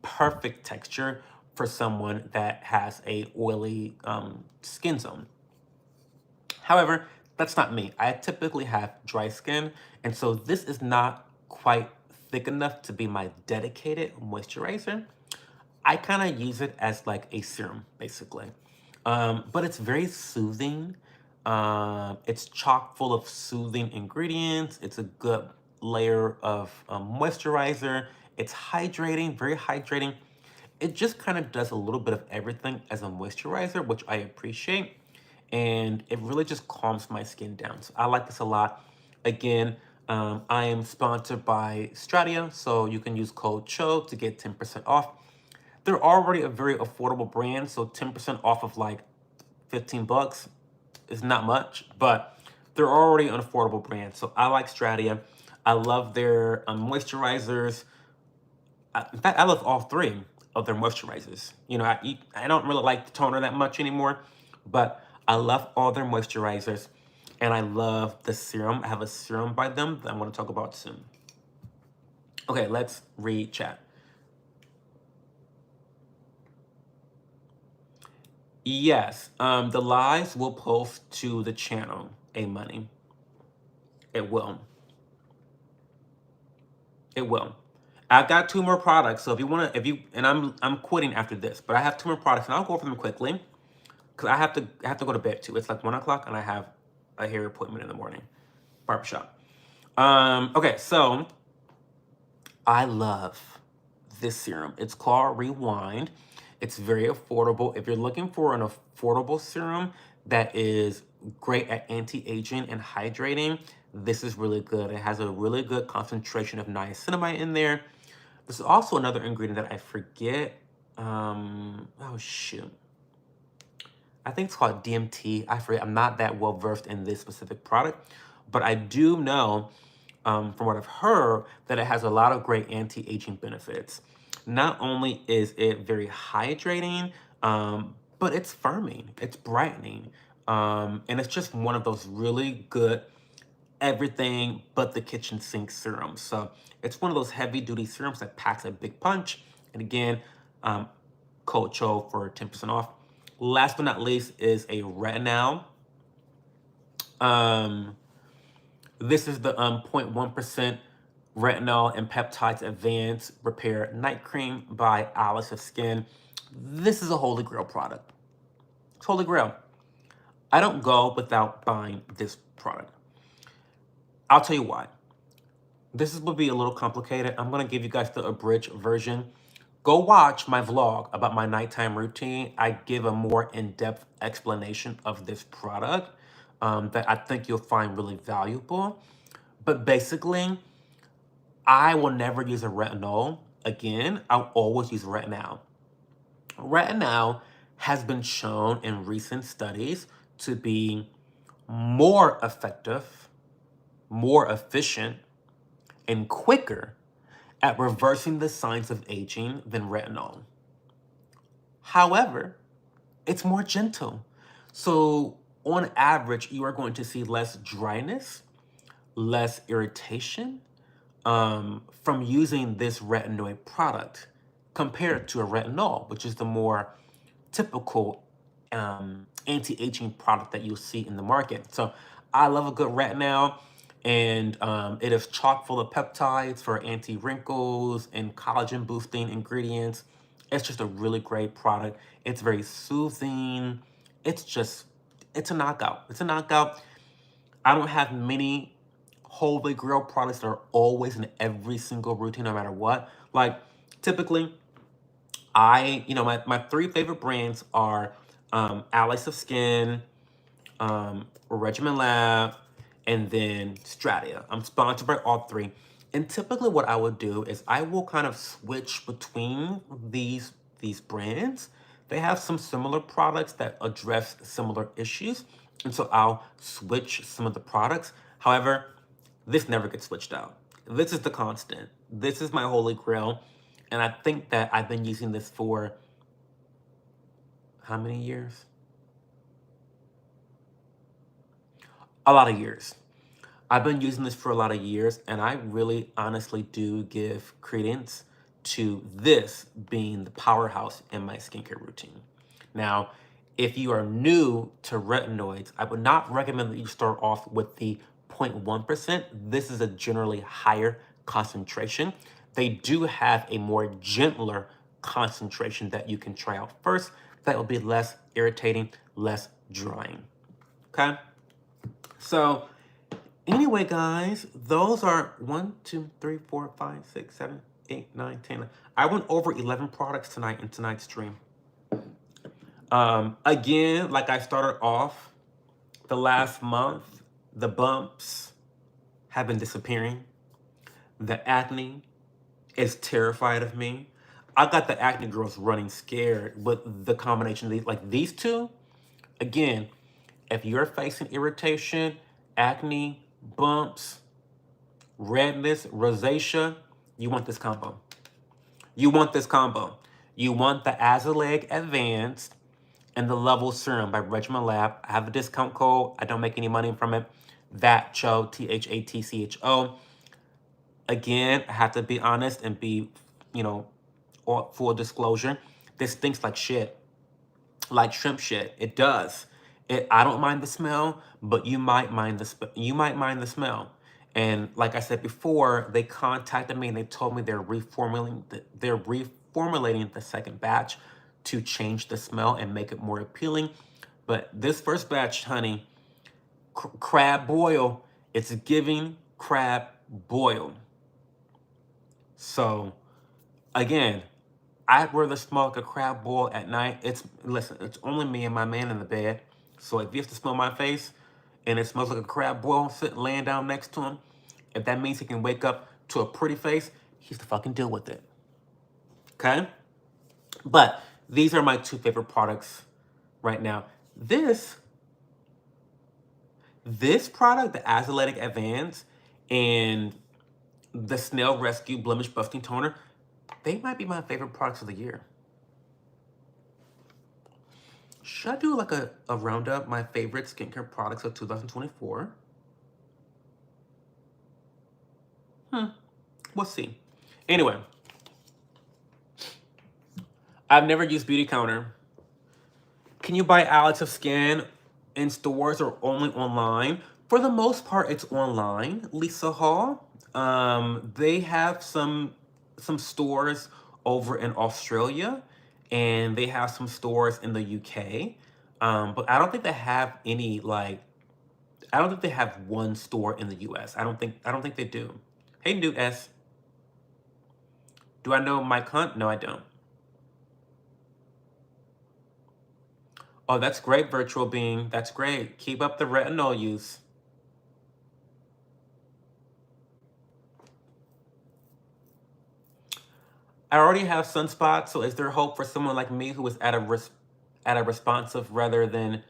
perfect texture for someone that has a oily skin zone. However, that's not me. I typically have dry skin, and so this is not quite thick enough to be my dedicated moisturizer. I kind of use it as like a serum, basically. But it's very soothing. It's chock full of soothing ingredients. It's a good layer of moisturizer, It's hydrating, very hydrating. It just kind of does a little bit of everything as a moisturizer, which I appreciate. And it really just calms my skin down. So I like this a lot. Again, I am sponsored by Stratia, so you can use code CHO to get 10% off. They're already a very affordable brand, so 10% off of like 15 bucks is not much, but they're already an affordable brand. So I like Stratia. I love their moisturizers. In fact, I love all three of their moisturizers. You know, I don't really like the toner that much anymore, but I love all their moisturizers, and I love the serum. I have a serum by them that I'm going to talk about soon. Okay, let's read chat. Yes, the lives will post to the channel, A-Money. It will. It will. I've got 2 more products, so if you want to, and I'm quitting after this, but I have 2 more products, and I'll go over them quickly, because I have to go to bed too. It's like 1 o'clock, and I have a hair appointment in the morning, barbershop. Okay, so I love this serum. It's called Rewind. It's very affordable. If you're looking for an affordable serum that is great at anti-aging and hydrating, this is really good. It has a really good concentration of niacinamide in there. There's also another ingredient that I forget. Oh shoot. I think it's called DMT. I forget. I'm not that well versed in this specific product, but I do know from what I've heard that it has a lot of great anti-aging benefits. Not only is it very hydrating, but it's firming, it's brightening, and it's just one of those really good everything but the kitchen sink serums. So it's one of those heavy duty serums that packs a big punch. And again, code CHO for 10% off. Last but not least is a retinol. This is the 0.1% retinol and peptides advanced repair night cream by Alice of Skin. This is a holy grail product. It's holy grail. I don't go without buying this product. I'll tell you why. This will be a little complicated. I'm gonna give you guys the abridged version. Go watch my vlog about my nighttime routine. I give a more in-depth explanation of this product that I think you'll find really valuable. But basically, I will never use a retinol again. I'll always use retinol. Retinol has been shown in recent studies to be more effective, more efficient, and quicker at reversing the signs of aging than retinol. However, it's more gentle. So on average, you are going to see less dryness, less irritation from using this retinoid product compared to a retinol, which is the more typical anti-aging product that you'll see in the market. So I love a good retinol, and it is chock full of peptides for anti-wrinkles and collagen boosting ingredients. It's just a really great product. It's very soothing. It's a knockout. It's a knockout. I don't have many holy grail products that are always in every single routine, no matter what. Like typically, my 3 favorite brands are Alice of Skin, Regimen Lab, and then Stratia. I'm sponsored by all 3. And typically what I would do is I will kind of switch between these brands. They have some similar products that address similar issues. And so I'll switch some of the products. However, this never gets switched out. This is the constant. This is my holy grail. And I think that I've been using this for how many years? A lot of years. I've been using this for a lot of years, and I really honestly do give credence to this being the powerhouse in my skincare routine. Now, if you are new to retinoids, I would not recommend that you start off with the 0.1%. This is a generally higher concentration. They do have a more gentler concentration that you can try out first. That will be less irritating, less drying. Okay? So, anyway, guys, those are 1, 2, 3, 4, 5, 6, 7, 8, 9, 10. I went over 11 products tonight in tonight's stream. Again, like I started off, the last month, the bumps have been disappearing. The acne is terrified of me. I got the acne girls running scared with the combination of these. Like these two, again, if you're facing irritation, acne, bumps, redness, rosacea, you want this combo. You want this combo. You want the Azaleg Advanced and the Level Serum by Regimen Lab. I have a discount code. I don't make any money from it. ThatCho, ThatCho. Again, I have to be honest and be, full disclosure. This stinks like shit, like shrimp shit. It does. I don't mind the smell, but you might mind the smell. And like I said before, they contacted me and they told me they're reformulating the second batch to change the smell and make it more appealing. But this first batch, honey, crab boil, it's giving crab boil. So, again, I'd rather smell like a crab boil at night. Listen, it's only me and my man in the bed. So if you have to smell my face and it smells like a crab boil sitting laying down next to him, if that means he can wake up to a pretty face, he's to fucking deal with it. Okay? But these are my two favorite products right now. This product, the Azaletic Advance and the Snail Rescue Blemish Busting Toner, they might be my favorite products of the year. Should I do like a roundup, my favorite skincare products of 2024? We'll see. Anyway, I've never used Beauty Counter. Can you buy Alex of Skin in stores or only online? For the most part, it's online. Lisa Hall. They have some stores over in Australia, and they have some stores in the UK. But I don't think they have any I don't think they have one store in the US. I don't think they do. Hey, Newt S. Do I know Mike Hunt? No, I don't. Oh, that's great, Virtual Being. That's great. Keep up the retinol use. I already have sunspots, so is there hope for someone like me who is at a responsive rather than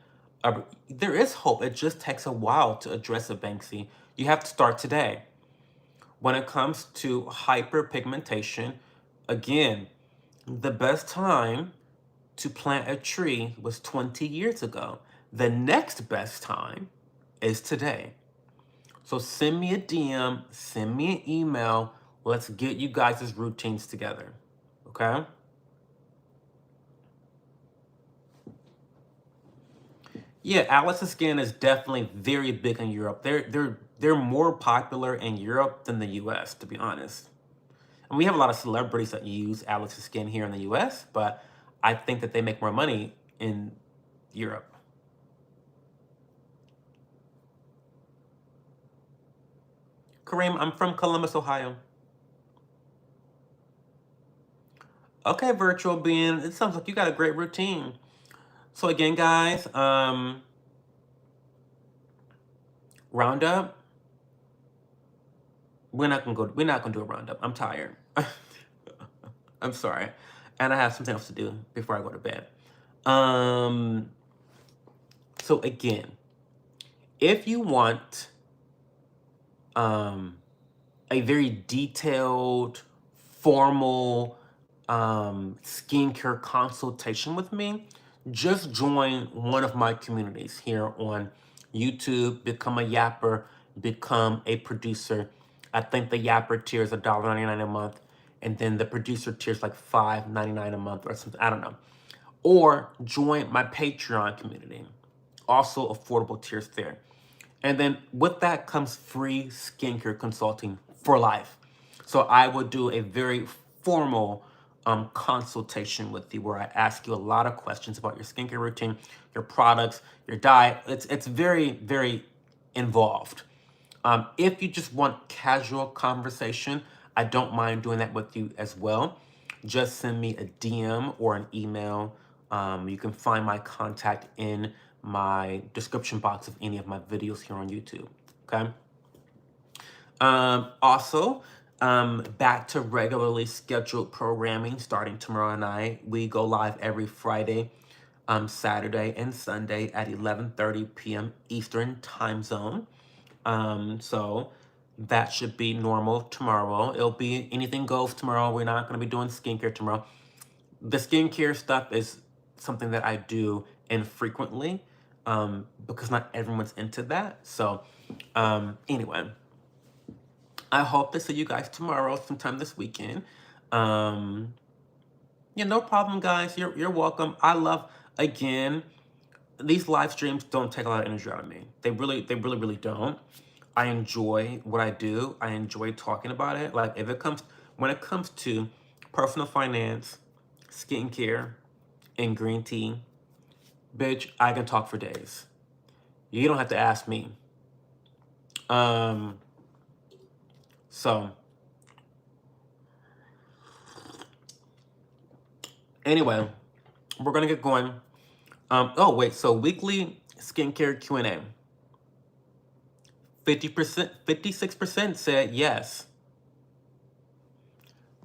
there is hope. It just takes a while to address a Banksy. You have to start today. When it comes to hyperpigmentation, again, the best time to plant a tree was 20 years ago. The next best time is today. So send me a DM, send me an email. Let's get you guys' routines together. Okay? Yeah, Alice's Skin is definitely very big in Europe. They're more popular in Europe than the US, to be honest. And we have a lot of celebrities that use Alice's Skin here in the US, but I think that they make more money in Europe. Kareem, I'm from Columbus, Ohio. Okay, Virtual Being, it sounds like you got a great routine. So again, guys, roundup. We're not gonna do a roundup. I'm tired. I'm sorry. And I have something else to do before I go to bed. So again, if you want a very detailed, formal skincare consultation with me, just join one of my communities here on YouTube, become a yapper, become a producer. I think the yapper tier is $1.99 a month, and then the producer tier is like $5.99 a month or something, I don't know. Or join my Patreon community, also affordable tiers there. And then with that comes free skincare consulting for life. So I will do a very formal consultation with you where I ask you a lot of questions about your skincare routine, your products, your diet. It's very, very involved. If you just want casual conversation, I don't mind doing that with you as well. Just send me a DM or an email. You can find my contact in my description box of any of my videos here on YouTube. Okay. Also, back to regularly scheduled programming starting tomorrow night. We go live every Friday, Saturday, and Sunday at 11:30 p.m. Eastern time zone. So that should be normal tomorrow. It'll be anything goes tomorrow. We're not going to be doing skincare tomorrow. The skincare stuff is something that I do infrequently, because not everyone's into that. So, anyway, I hope to see you guys tomorrow, sometime this weekend. Yeah, no problem, guys. You're welcome. I love, again, these live streams don't take a lot of energy out of me. They really don't. I enjoy what I do. I enjoy talking about it. Like, when it comes to personal finance, skincare, and green tea, bitch, I can talk for days. You don't have to ask me. So anyway, we're gonna get going. Oh wait, so weekly skincare Q&A. 50%, 56% said yes.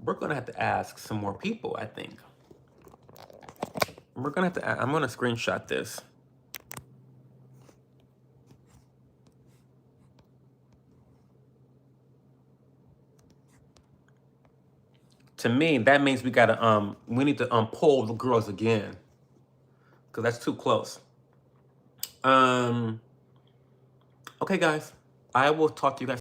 We're gonna have to ask some more people, I think. We're gonna have to, I'm gonna screenshot this. To me, that means we gotta, we need to poll the girls again, because that's too close. Okay, guys, I will talk to you guys